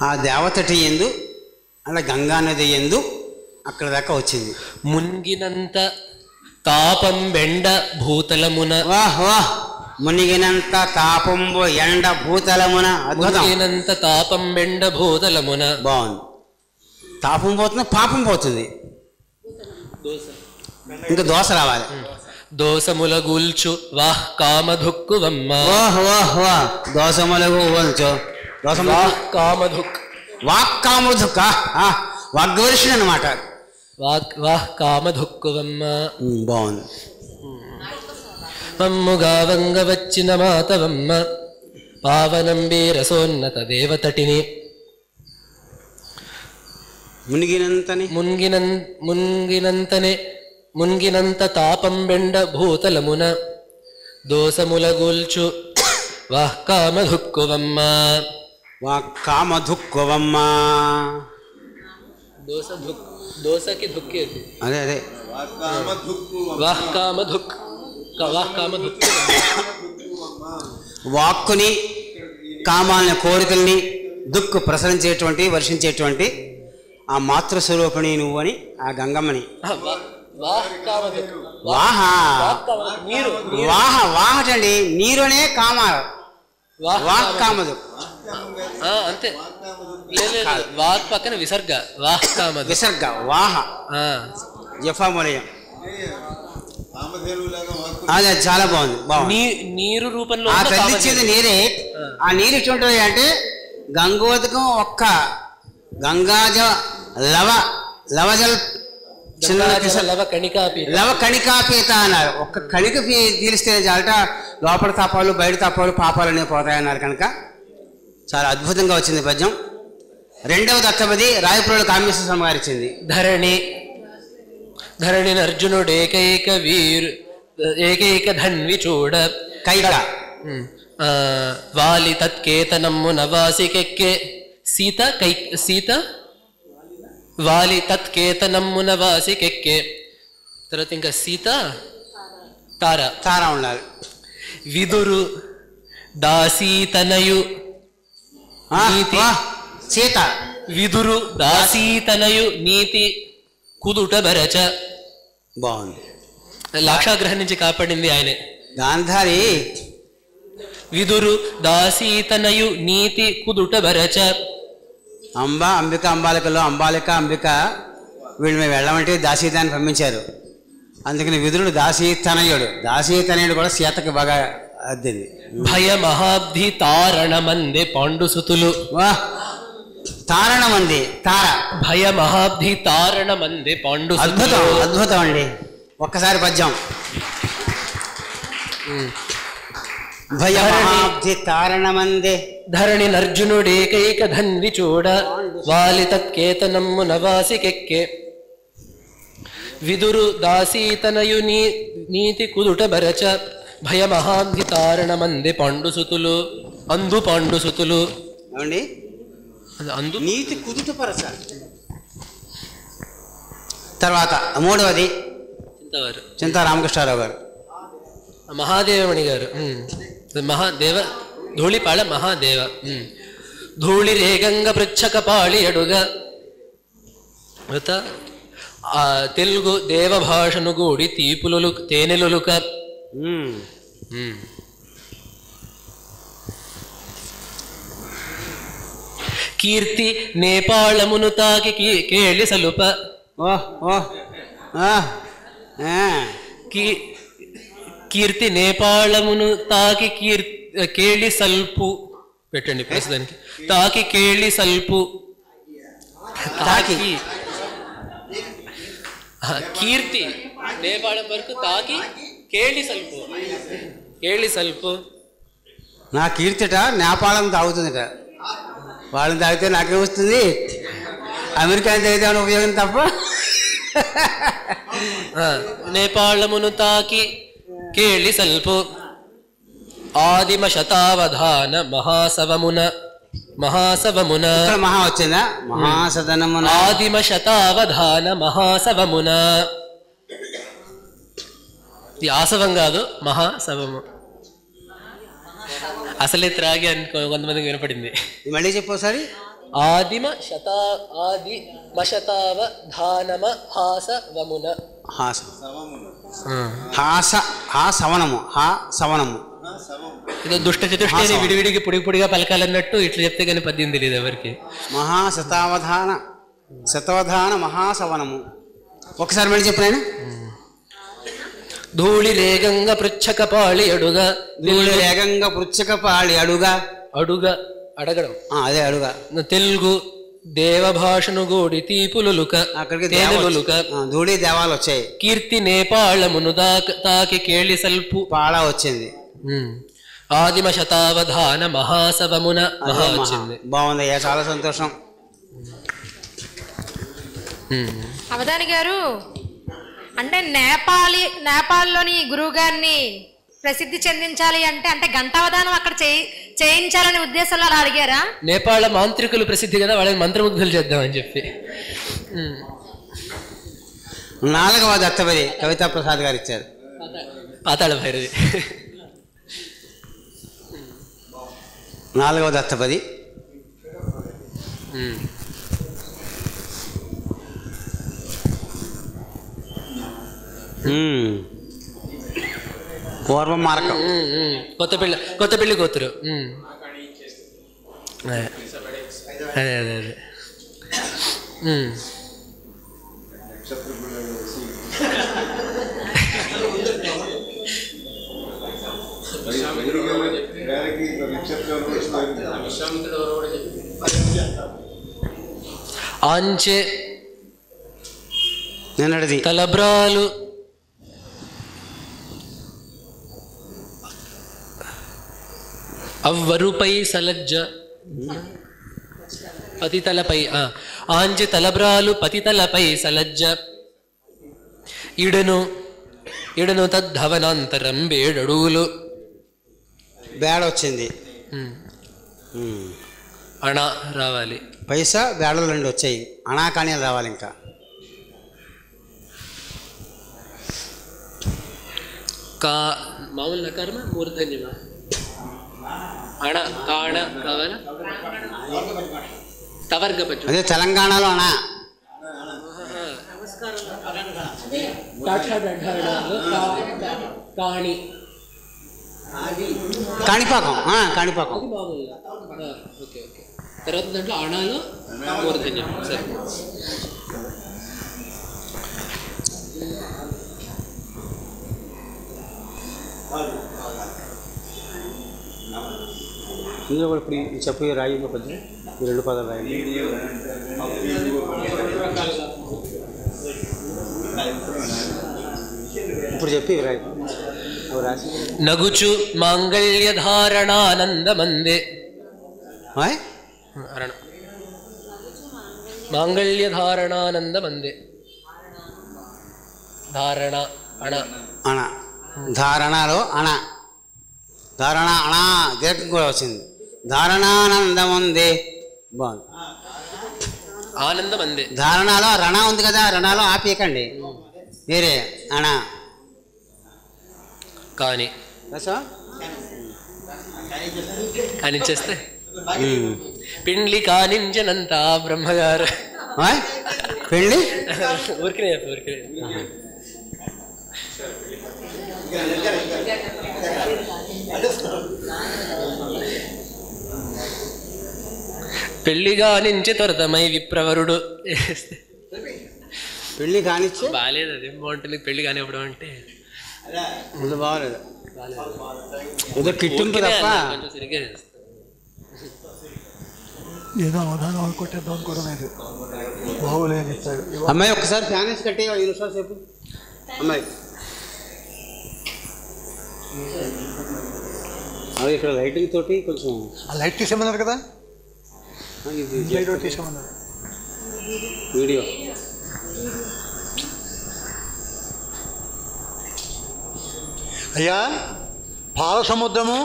ఆ దేవతటి ఎందు అలా గంగానది ఎందు అక్కడ దాకా వచ్చింది. మున్గినంత తాపం బెండ భూతలమున వాహ్ వాహ్ మునిగినంత తాపంబు ఎండ భూతలమున. మునిగినంత తాపం బెండ భూతలమున. బాగుంది. తాపం పోతుంది, పాపం పోతుంది. ఇంకా దోశ రావాలి. దోసముల గూల్చు వాహ్ కామధుక్కువమ్మ. వాహ్ వాహ్ వాహ్ దోసములకు గూల్చు కామధుక్ వాక్ కామధుక్ వాగ్వర్షుడు అనమాట. వాహ్ కామధుక్కువమ్మ. బాగుంది. మమ్ముగా వంగ వచ్చిన మాతవమ్మ పావనంబీ రసోన్నత దేవతటిని మున్గినంత తాపం బెండ భూతలమున దోసముల గూల్చు వాహ్ కామధుక్కువమ్మ. దోసకి ధుక్కేది అదే అదే వాహ్ కామధుక్ వాక్కుని కామాలని కోరికల్ని దుక్కు ప్రసరించేటువంటి వర్షించేటువంటి ఆ మాతృస్వరూపిణి నువ్వు అని ఆ గంగమ్మని. వాహ వాహ వాహటండి నీరునే కామ వాహ్ కామదు అంతే. వాక్ పక్కన విసర్గ వాహ్ కామదు విసర్గ వాహ జఫామలయం. అదే చాలా బాగుంది. బాగుంది. నీరు రూపంలో ఆ తల్లిచ్చేది నీరే. ఆ నీరు ఎటువంటి అంటే గంగోదకం ఒక్క గంగాజ లవజల్ లవ కణికాపీత అన్నారు. ఒక్క కణిక తీరిస్తే చాలట లోపల తాపాలు బయట తాపాలు పాపాలనే పోతాయన్నారు. కనుక చాలా అద్భుతంగా వచ్చింది పద్యం. 2వ దత్తపది రాయపురోలు కామేశ్వర స్వామి గారు ఇచ్చింది. ధరణి అర్జునుడు ఏకైక ధన్వి చూడ కైక వాలి తత్కేతనమ్ము నవాసికెక్కే సీత వాలి తత్కేతనమ్ము నవాసికెక్కే. తర్వాత ఇంకా సీత తార ఉండాలి. విదురు దాసీతనయు సీత విదురు దాసీతనయు నీతి కుదుట బరచ. బాగుంది. లాక్షాగ్రహం నుంచి కాపాడింది ఆయనే. గాంధారి విదురు దాసీతనయు నీతి కుదుట బరచ. అంబాలికలో అంబాలిక అంబిక వీళ్ళు మేము వెళ్ళమంటే దాసీతాన్ని పంపించారు. అందుకని విదురుడు దాసీతనయుడు కూడా సీతకి బాగా అద్దింది. భయ మహాబ్ధి తారణమందే పాండుసుతులు. వా తారణమంది తార భయ మహాబ్ధి తారణమందే పాండుసుతులు. అద్భుతం అండి. ఒక్కసారి పద్యం. భయ మహాబ్ధి తారణమందే ధరణి నర్జునుడేకైక ధన్వి చూడ వాలి తత్కేతనమ్ము నవాసికెక్కే. విదురు దాసీతనయు నీతి కుదుట బరచ భయ మహాబ్ధి తారణమందే పాండుసుతులు. అందు పాండుసుతులు ఏమండి అందు నీతి కుదుట పరచ. తర్వాత మూడవది చింతా రామకృష్ణారావు గారు, మహాదేవమణి గారు. మహాదేవ ధూళిపాళ మహాదేవ. ధూళి రేగంగ పృచ్ఛక పాళి అడుగ. తెలుగు దేవభాషను గూడి తీపులు తేనెలుక. కీర్తి నేపాళమును తాకి కేళి సలుప. కీర్తి నేపాళమును తాకి కేళి సల్పు పెట్టండి ప్రస్తుతానికి. తాకి కేళి సల్పు. తాకి కీర్తి నేపాళం వరకు తాకి కేళి సల్పు. కేళి సల్పు. నా కీర్తిట నేపాళం తాగుతుందిట. వాళ్ళని తాగితే నాకేమొస్తుంది? అమెరికా తాగితే ఉపయోగం తప్ప. నేపాళమును తాకి కేళి సల్పు. ఆదిమ శతావధాన మహాసవమున. మహా వచ్చిందా? మహాసదనమున. ఆదిమ శతావధాన మహాసవమున. ఇది ఆసవం కాదు, మహాసవము. అసలే త్రాగి అని కొంతమందికి వినపడింది. మళ్ళీ చెప్పోసారి. ఆదిమ శతావధానమ హాసవమున. సవనము. ఏదో దుష్ట చతుష్టని విడివిడికి పొడిగా పలకాలన్నట్టు ఇట్లా చెప్తే కానీ పద్యం తెలియదు ఎవరికి. శతావధాన మహాసవనము. ఒకసారి మళ్ళీ చెప్పిన. ధూళి రేగంగ పృచ్ఛక పాళి అడుగ. ధూళి రేగంగ పృచ్ఛక పాళి అడుగ. అడగడం అదే అడుగ. తెలుగు దేవభాషను గోడి తీపులుక. అక్కడికి ధూళి దేవాలు వచ్చాయి. కీర్తి నేపాళమును తాకి కేళి సల్పు. పాళ వచ్చింది. ఆదిమ శతావధాన మహాసవమున. మహా వచ్చింది. బాగుందయ్యా, చాలా సంతోషం. అవధాని గారు, అంటే నేపాల్లోని గురువు గారిని ప్రసిద్ధి చెందించాలి అంటే గంటావధానం అక్కడ చేయించాలనే ఉద్దేశంలో అలా అడిగారా? నేపాళ మాంత్రికులు ప్రసిద్ధి కదా, వాళ్ళని మంత్రముగ్ధులు చేద్దామని చెప్పి. 4వ దత్తపది కవితా ప్రసాద్ గారు ఇచ్చారు. పాతాళ భైరవి. 4వ దత్తపది. పూర్వం మార్గం. కొత్త పెళ్లి కూతురు. అదే అదే అదే. ఆంచె నిన్నటిది తలబ్రాలు అవ్వరుపై సలజ్జ పతితలపై. ఆంచె తలబ్రాలు పతితలపై సలజ్జ. ఇడను తద్ధవనాంతరం బేడడుగులు. బేడ వచ్చింది. అణ రావాలి. పైసా బేడలు 2 వచ్చాయి. అణా కానీ రావాలి. ఇంకా మామూలు నకర్మ మూర్ధన్యమా? అణ కాణ కావాలా? తవర్గపచ్చు. అదే తెలంగాణలో అణా. కాణి కాణిపాకం కాణిపాకం. Okay okay. తర్వాత దాంట్లో అణాలు మూర్ధన్యం. సరే. ఇందులో కూడా ఇప్పుడు చెప్పు రాయి కొంచెం ఈ 2 పదాలు రాయి. ఇప్పుడు చెప్పి రాయి రాసి. నగుచు మాంగళ్యధారణానందమందే. మాంగళ్యధారణానందమందే. ధారణ అణ అణ. ధారణలో అణ. ధారణ అణ దీర్ఘం కూడా వచ్చింది. ధారణానందమందే. బాగుంది. ఆనందమందే. ధారణలో రణ ఉంది కదా, రణలో ఆపేయకండి, వేరే అణ. కానీ కానించేస్తే పిండ్లి కానించనంత బ్రహ్మగారు. పెళ్ళి ఊరికే ఊరికే. పెళ్లిగా నుంచి త్వరతమై విప్రవరుడు. పెళ్ళి కానిచ్చు బాగాలేదు. అదేం బాగుంటుంది పెళ్లి కానివ్వడం అంటే. ముందు బాగలేదు, ఏదో కిట్టింపు తప్ప. ఏదో అవధానం కొట్టేద్దాం అనుకోవడం లేదు. బాగోలేదు. అమ్మాయి ఒక్కసారి ఫ్యాన్ వేసి కట్టే 5 నిమిషాలు సేపు. అమ్మాయి అవి ఇక్కడ లైటింగ్ తోటి కొంచెం లైట్ తీసేమన్నారు కదా, లైట్ తీసేమన్నారు. వీడియో అయ్యా పాల సముద్రము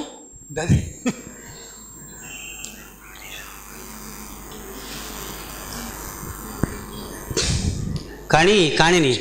కాణిని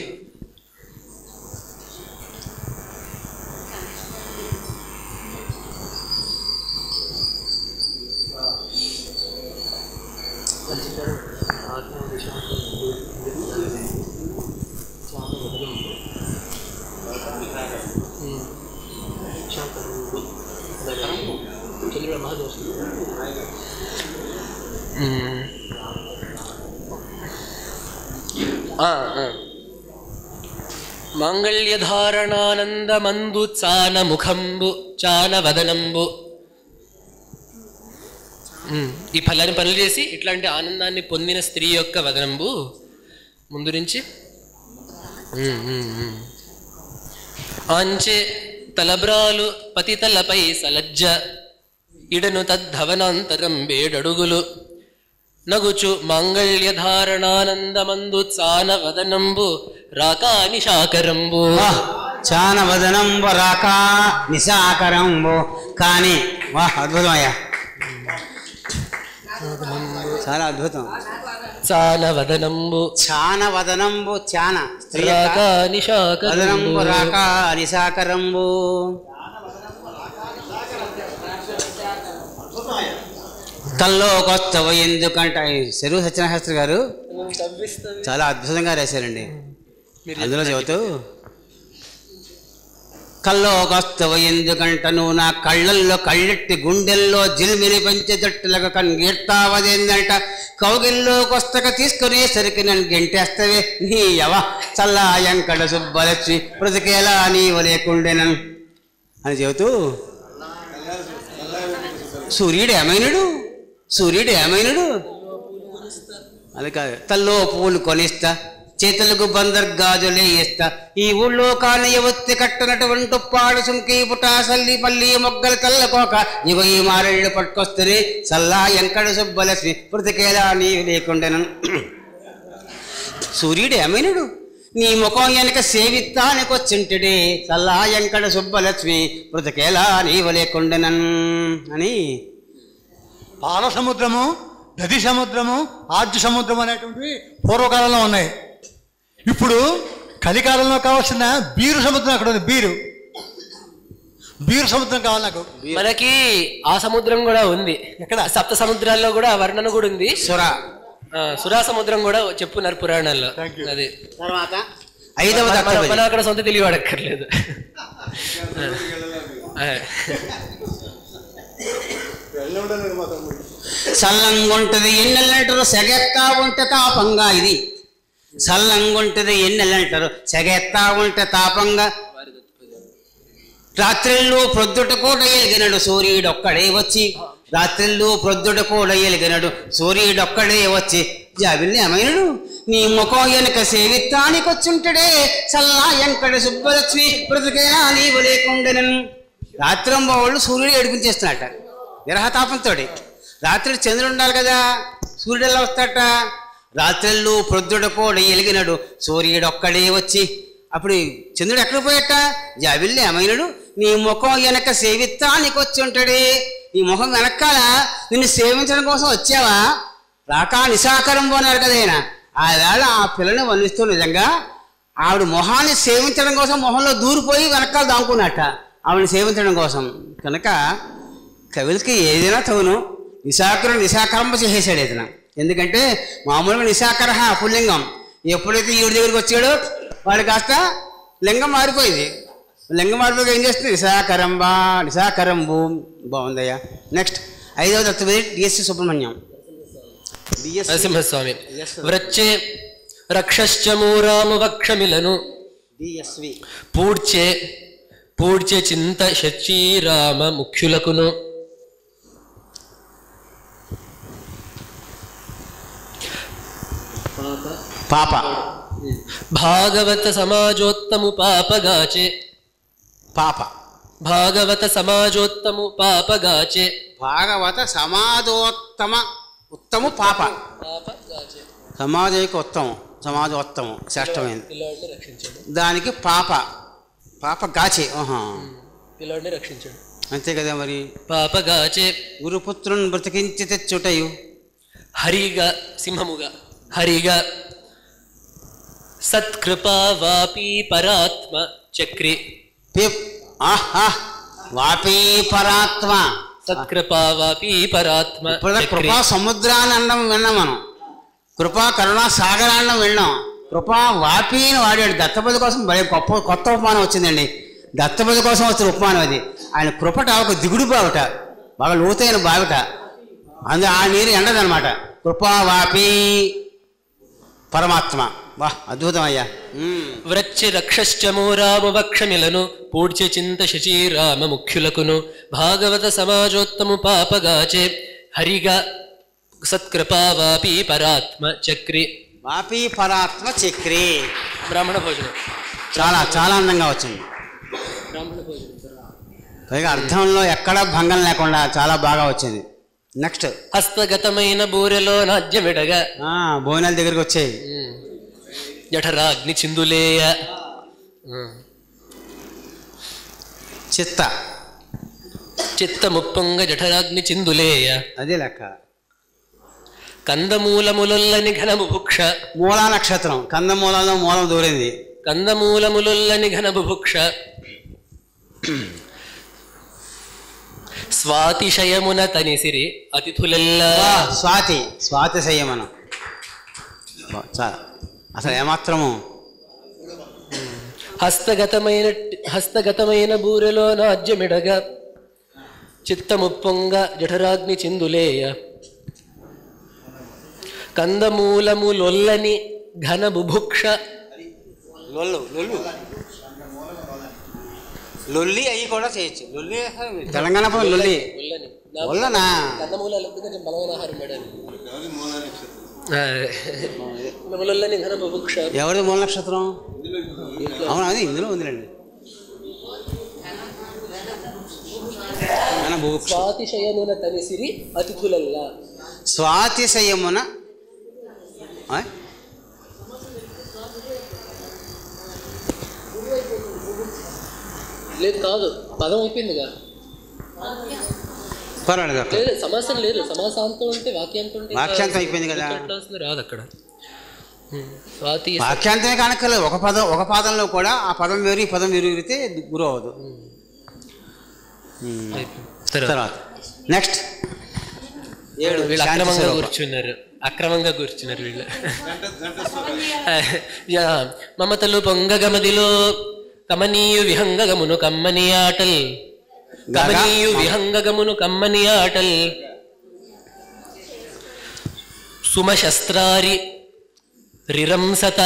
మాంగళ్యధారణానందమందు చాన ముఖంబు చాన వదనంబు. ఈ ఫలాన్ని పనులు చేసి ఇట్లాంటి ఆనందాన్ని పొందిన స్త్రీ యొక్క వదనంబు ముందు నుంచి ఆంచే తలబ్రాలు పతితలపై సలజ్జ ఇడను తద్ధవనాంతరం వేడడుగులు. నగుచు మాంగళ్యధారణానందమందు చాన వదనంబు రాకా నిశాకరంబు. చాన వదనంబు రాకా నిశాకరంబు. కానీ వాహ్ అద్భుతమయ్యా, చాలా అద్భుతం. చాన వదనంబు చాన వదనంబు చాన రాకా నిశాకరంబు. వదనంబు రాకా నిశాకరంబు. తల్లో కొత్తవ ఎందుకంటే చెరువు సత్యనారాయణ గారు చాలా అద్భుతంగా రాశారండి. అందులో చెబుతూ కల్లో కొస్తవ ఎందుకంట నువ్వు నా కళ్ళల్లో కళ్ళెట్టి గుండెల్లో జిల్మిని పెంచే జట్టులకు కన్గీర్తావదేందంట. కౌగిల్లో కొస్తక తీసుకునేసరికి నన్ను గెంటేస్తవే నీ యవ చల్లాయంకడ సుబ్బలక్ష్మి బ్రతికేలా నీవు లేకుండేనను అని చెబుతూ సూర్యుడు ఏమైనడు అది కాదు. తల్లో పువ్వులు కొనిస్తా, చేతులకు బందర్గాజులే ఇస్తా, ఈ ఊళ్ళో కాని ఒత్తి కట్టనటువంటి పాడు సుంకి పుటా సల్లి పల్లి మొగ్గల తల్లకోక ఇగో ఈ మారెళ్ళు పట్టుకొస్తే సల్లా ఎంకడ సుబ్బలక్ష్మి బ్రతికేలా నీవు లేకుండాను. సూర్యుడు ఏమైనడు నీ ముఖం వెనక సేవిత్తానికొచ్చింటడే సల్లా ఎంకడ సుబ్బలక్ష్మి బ్రతికేలా నీవు లేకుండానన్ అని. పాల సముద్రము, నది సముద్రము, ఆర్జు సముద్రం అనేటువంటివి పూర్వకాలంలో ఉన్నాయి. ఇప్పుడు కలికాలంలో కావాల్సిన బీరు సముద్రం అక్కడ ఉంది. బీరు సముద్రం కావాలి నాకు. మనకి ఆ సముద్రం కూడా ఉంది. ఎక్కడ? సప్త సముద్రాల్లో కూడా వర్ణన కూడా ఉంది. సురా సురా సముద్రం కూడా చెప్పున్నారు పురాణాల్లో. అది తర్వాత ఐదవ దత్తపది. మనం అక్కడ సొంత తెలివి వాడక్కర్లేదు. సల్లంగుంటది ఎన్నెలంటారు సెగెత్తా ఉంటే తాపంగా. ఇది సల్లంగుంటది ఎన్నెలంటారు సెగెత్తా ఉంటే తాపంగా. రాత్రిళ్ళు ప్రొద్దుట కూడా ఎలిగినడు సూర్యుడొక్కడే వచ్చి. రాత్రిళ్ళు ప్రొద్దుట కూడా ఎలిగినడు సూర్యుడొక్కడే వచ్చి. జాబిల్లి అమైనడు నీ ముఖం వెనుక సేవిత్తానికి వచ్చుంటాడే. చల్లా ఎంకడ సుబ్బలక్ష్మి బ్రతికేనా నీవు లేకుండెనను. రాత్రింబోళ్ళు సూర్యుడు ఏడిపించేస్తున్నట్ట విరహతాపంతో. రాత్రి చంద్రుడు ఉండాలి కదా, సూర్యుడు ఎలా వస్తాట. రాత్రిళ్ళు ప్రొద్దుట కూడా ఎలిగినడు సూర్యుడొక్కడే వచ్చి. అప్పుడు చంద్రుడు ఎక్కడ పోయట. జాబిల్లి అమైనడు నీ ముఖం వెనక సేవిత్తానికి వచ్చి ఉంటాడే. నీ ముఖం వెనకాల నిన్ను సేవించడం కోసం వచ్చావా. రాకా నిశాకరం పోనారు కదా ఆయన. ఆ వేళ ఆ పిల్లని వర్ణిస్తూ నిజంగా ఆవిడ మొహాన్ని సేవించడం కోసం మొహంలో దూరిపోయి వెనకాల దాముకున్నట్ట ఆవిడని సేవించడం కోసం. కనుక కవులకి ఏదైనా తగును. నిశాకరం చేసేసాడు ఇతను. ఎందుకంటే మామూలుగా నిశాకర పుల్లింగం. ఎప్పుడైతే ఈవిడ దగ్గరికి వచ్చాడో వాడు కాస్త లింగం మారిపోయింది. లింగం మారిపోయి ఏం చేస్తుంది నిశాకరం భూమ్. బాగుందయ్యా. నెక్స్ట్ ఐదవ దత్తపది డిఎస్సి సుబ్రహ్మణ్యం. నరసింహస్వామి. వ్రచ్చే రక్షశ్చమూరాము వక్షమిలను డిఎస్వి. పూడ్చే చింత శచీరామ ముఖ్యులకును. పాప భాగవత సమాజోత్తము పాపగాచే. భాగవత సమాజోత్తము పాపగాచే. భాగవత ఉత్తము పాప. సమాజైక సమాజోత్తమం శ్రేష్టమైనది. దానికి పాప గాచే. పిల్లాడిని రక్షించాడు అంతే కదా మరి. పాపగాచే. గురుపుత్రుని బ్రతికించి తెచ్చుటయు. హరిగా సింహముగా హరిగా. సత్కృపా వాపీ పరాత్మ చక్రి. వాపీ పరాత్మ. సత్కృపా వాపీ పరాత్మ. కృపా సముద్రాన్ని అన్నం విన్నాం మనం. కృపా కరుణా సాగరాన్నం విన్నాం. కృపా వాపీని వాడాడు. దత్తపది కోసం కొత్త ఉపమానం వచ్చిందండి. దత్తపది కోసం వచ్చిన ఉపమానం అది. ఆయన కృపట ఒక దిగుడు బావుట, బాగా లోతైన బావిట. అందులో ఆ నీరు ఎండదనమాట. కృపా వాపీ పరమాత్మ. వా అద్భుతం అయ్యా. వ్రచ్చి రక్షశ్చమూరాము వక్షమిలను పూడ్చె చింత శచీరామ ముఖ్యులకును. భాగవత సమాజోత్తము పాపగాచే. హరిగా సత్కృపా వాపీ పరాత్మ చక్రి. వాపీ పరాత్మ చక్రి. బ్రాహ్మణ భోజనం చాలా చాలా అందంగా వచ్చింది. పైగా అర్థంలో ఎక్కడా భంగం లేకుండా చాలా బాగా వచ్చింది. నెక్స్ట్ హస్తగతమైన బూరెలో నాద్యమిడగా. బోనాల దగ్గరికి వచ్చాయి. జఠరాగ్ని చిందులేయ. చిత్తముప్పొంగ జఠరాగ్ని చిందులేయ. అదే లెక్క. కందమూలములొల్లని ఘనబుభుక్ష. మూలా నక్షత్రం కందమూలంలో మూలం దూరింది. కందమూలములొల్లని ఘనబుభుక్ష. స్వాతిశయమున తనిసిరి అతిథులెల్లా. స్వాతి శయమనం చాలా అసలు ఏమాత్రము. హస్తగతమైన బూరెలో నాద్యమిడగా. చిత్తముప్పొంగ జఠరాగ్ని చిందులేయ. కందమూలములొల్లని ఘన బుభుక్ష. లొల్లి అవి కూడా చేయొచ్చు. లొల్లి తెలంగాణ లొల్లి ఒల్లనా. కందమూలాలు కొంచెం బలమైన ఆహారం ఎవరిది మూల నక్షత్రం? అవును, అది ఇందులో ఉందిలేండి. స్వాతిశయమున తనిసిరి అతిథులల్లా. స్వాతిశయమున లేదు కాదు, పదం అయిపోయిందిగా. పర్వాలేదు, సమాసం లేదు. సమాసాంతం అంటే వాక్యాంతం అంటే వాక్యాంతం అయిపోయింది కదా. రాదు అక్కడ. వాక్యాంతమే కానక్కర్లేదు. ఒక పాదంలో కూడా ఆ పదం వేరు ఈ పదం వేరిగితే గురు అవ్వదు. తర్వాత నెక్స్ట్ వీళ్ళు అక్రమంగా కూర్చున్నారు వీళ్ళు. మమతలు పొంగగమదిలో కమనీయు విహంగగమును కమ్మని ఆటల్, కమనీయు విహంగగమును కమ్మని ఆటల్, సుమశస్త్రారి రిరంసత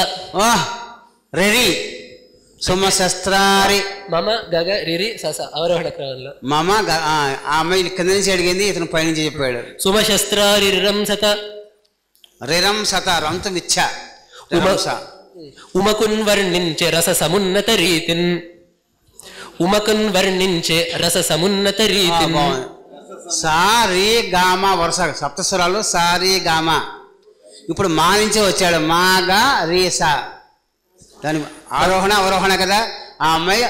రెరి సుమశస్త్రారి మమ గగ రిరి సస అవరోహణ క్రమంలో మమ ఆ అమ్మాయి కింద నుంచి అడిగింది, ఇతను పైనుంచి చెప్పాడు. సుమశస్త్రారి రిరంసత రిరంసత రంతుమిచ్చ ఉమకున్ వర్ణించే రస సమున్నత రీతిన్, ఉమకున్ వర్ణించే రస సమున్నత రీతిన్. సారీ గామ వరుస సప్తస్వరాలు సారీ గామ. ఇప్పుడు మా నుంచే వచ్చాడు మాగా రీసా, దాని ఆరోహణ అవరోహణ కదా. ఆ అమ్మాయి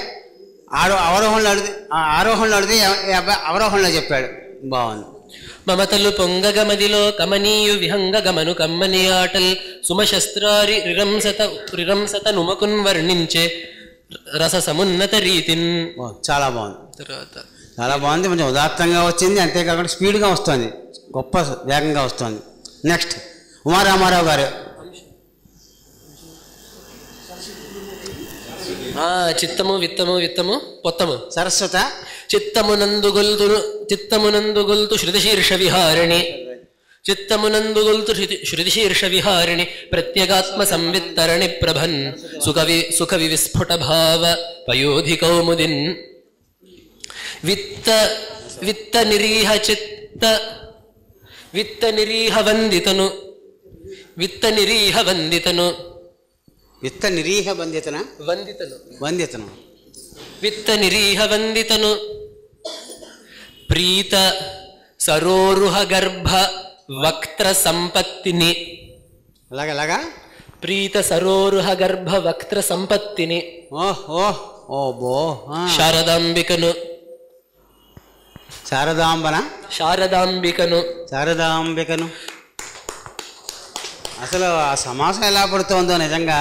ఆరోహణలో అడిగితే అవరోహణలో చెప్పాడు. బాగుంది. మమతలు పొంగగమదిలో కమనీయు విహంగగమను కమ్మని ఆటల్, సుమశస్త్రారి రిరంసత నుమకున్ వర్ణించే రస సమున్నత రీతిన్. చాలా బాగుంది, చాలా బాగుంది. కొంచెం ఉదాత్తంగా వచ్చింది, అంతేకాకుండా స్పీడ్గా వస్తుంది, గొప్ప వేగంగా వస్తుంది. నెక్స్ట్ ఉమారామారావు గారు. చిత్తము విత్తము విత్తము పొత్తము సరస్వత చిత్తమునందు గొల్తు శృతిశీర్ష విహారిణి, చిత్తమునందుగొల్తు శృతిశీర్ష విహారిణి ప్రత్యేగాత్మ సంవిత్తరణి ప్రభన్ సుఖ విస్ఫుట భావ పయోధి కౌముదిన్. విత్త నిరీహ చిత్త విత్త నిరీహ వందితను విత్త నిరీహ వందితను విత్త నిరీహ వందితన వందితను వందితను విత్త నిరీహ వందితను ప్రీత సరోరుహ గర్భ వక్త్ర సంపత్తిని. అలాగలాగా ప్రీత సరోరుహ గర్భ వక్త్ర సంపత్తిని. శారదాంబికను శారదాంబికను అసలు ఆ సమాసం ఎలా పడుతోందో నిజంగా.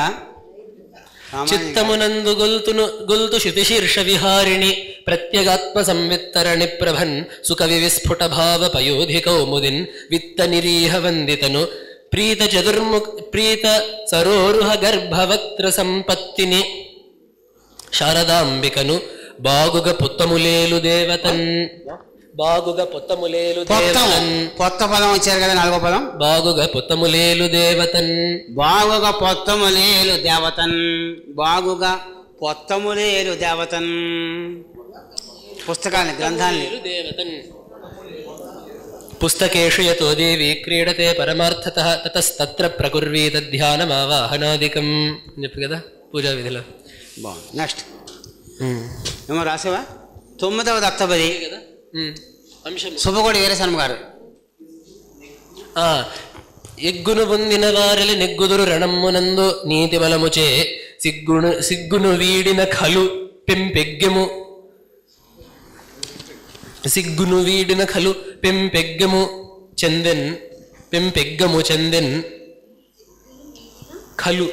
చిత్తమునందు గొల్తు శృతిశీర్ష విహారిణి ప్రత్యేగాత్మ సంవిత్తరణి ప్రభన్ సుఖ విస్ఫుట భావ పయోధి కౌముదిన్. విత్త నిరీహ వందితను ప్రీత సరోరుహ గర్భవక్త్ర సంపత్తిని. శారదాంబికను బాగుగ పొత్తములేలు దేవతన్ కొత్త పదం వచ్చారు కదా, 4వ పదం. బాగుగా పొత్తములేలు దేవతన్ పుస్తకాన్ని గ్రంథాన్ని దేవతన్. పుస్తకేషు యతో దేవి క్రీడతే పరమార్థతః తతస్తత్ర ప్రకుర్వీత ధ్యానమావాహనాదికం చెప్పు కదా పూజా విధిలో. బాగుంది. నెక్స్ట్ ఏమో రాసావా? 9వ దత్తపది సుబ్బగోడి వీరశర్మ గారు. ఎగ్గును పొందిన వారలి నెగ్గుదురు రణమ్మునందు నీతి బలముచే సిగ్గును వీడిన ఖలు పెంపెగ్గెము చెందెన్ ఖలు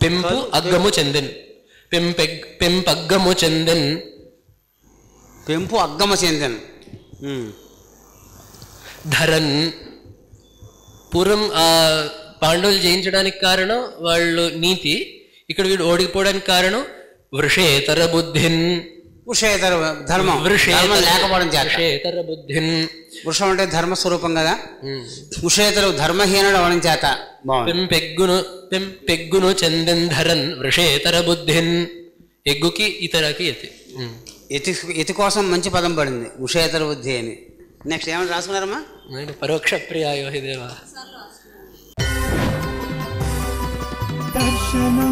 పెంపు అగ్గము చెందెన్ పెంపగ్గము చెందెన్ ధరన్. పూర్వం పాండవులు జయించడానికి కారణం వాళ్ళు నీతి, ఇక్కడ వీడు ఓడిపోవడానికి కారణం వృషేతర బుద్ధిన్. ధర్మం లేకపోవడం వృషేతర బుద్ధిన్. వృషం అంటే ధర్మస్వరూపం కదా. వృషేతరు ధర్మహీనుడు అవడం చేత. పెంపెగ్గును చెందెన్ ధరన్ వృషేతర బుద్ధిన్. ఎగ్గుకి ఇతరకి ఎతి కోసం మంచి పదం పడింది ఉషేతర బుద్ధి అని. నెక్స్ట్ ఏమైనా రాసుకున్నారమ్మా? పరోక్ష ప్రియాయో హి దేవా. దర్శనం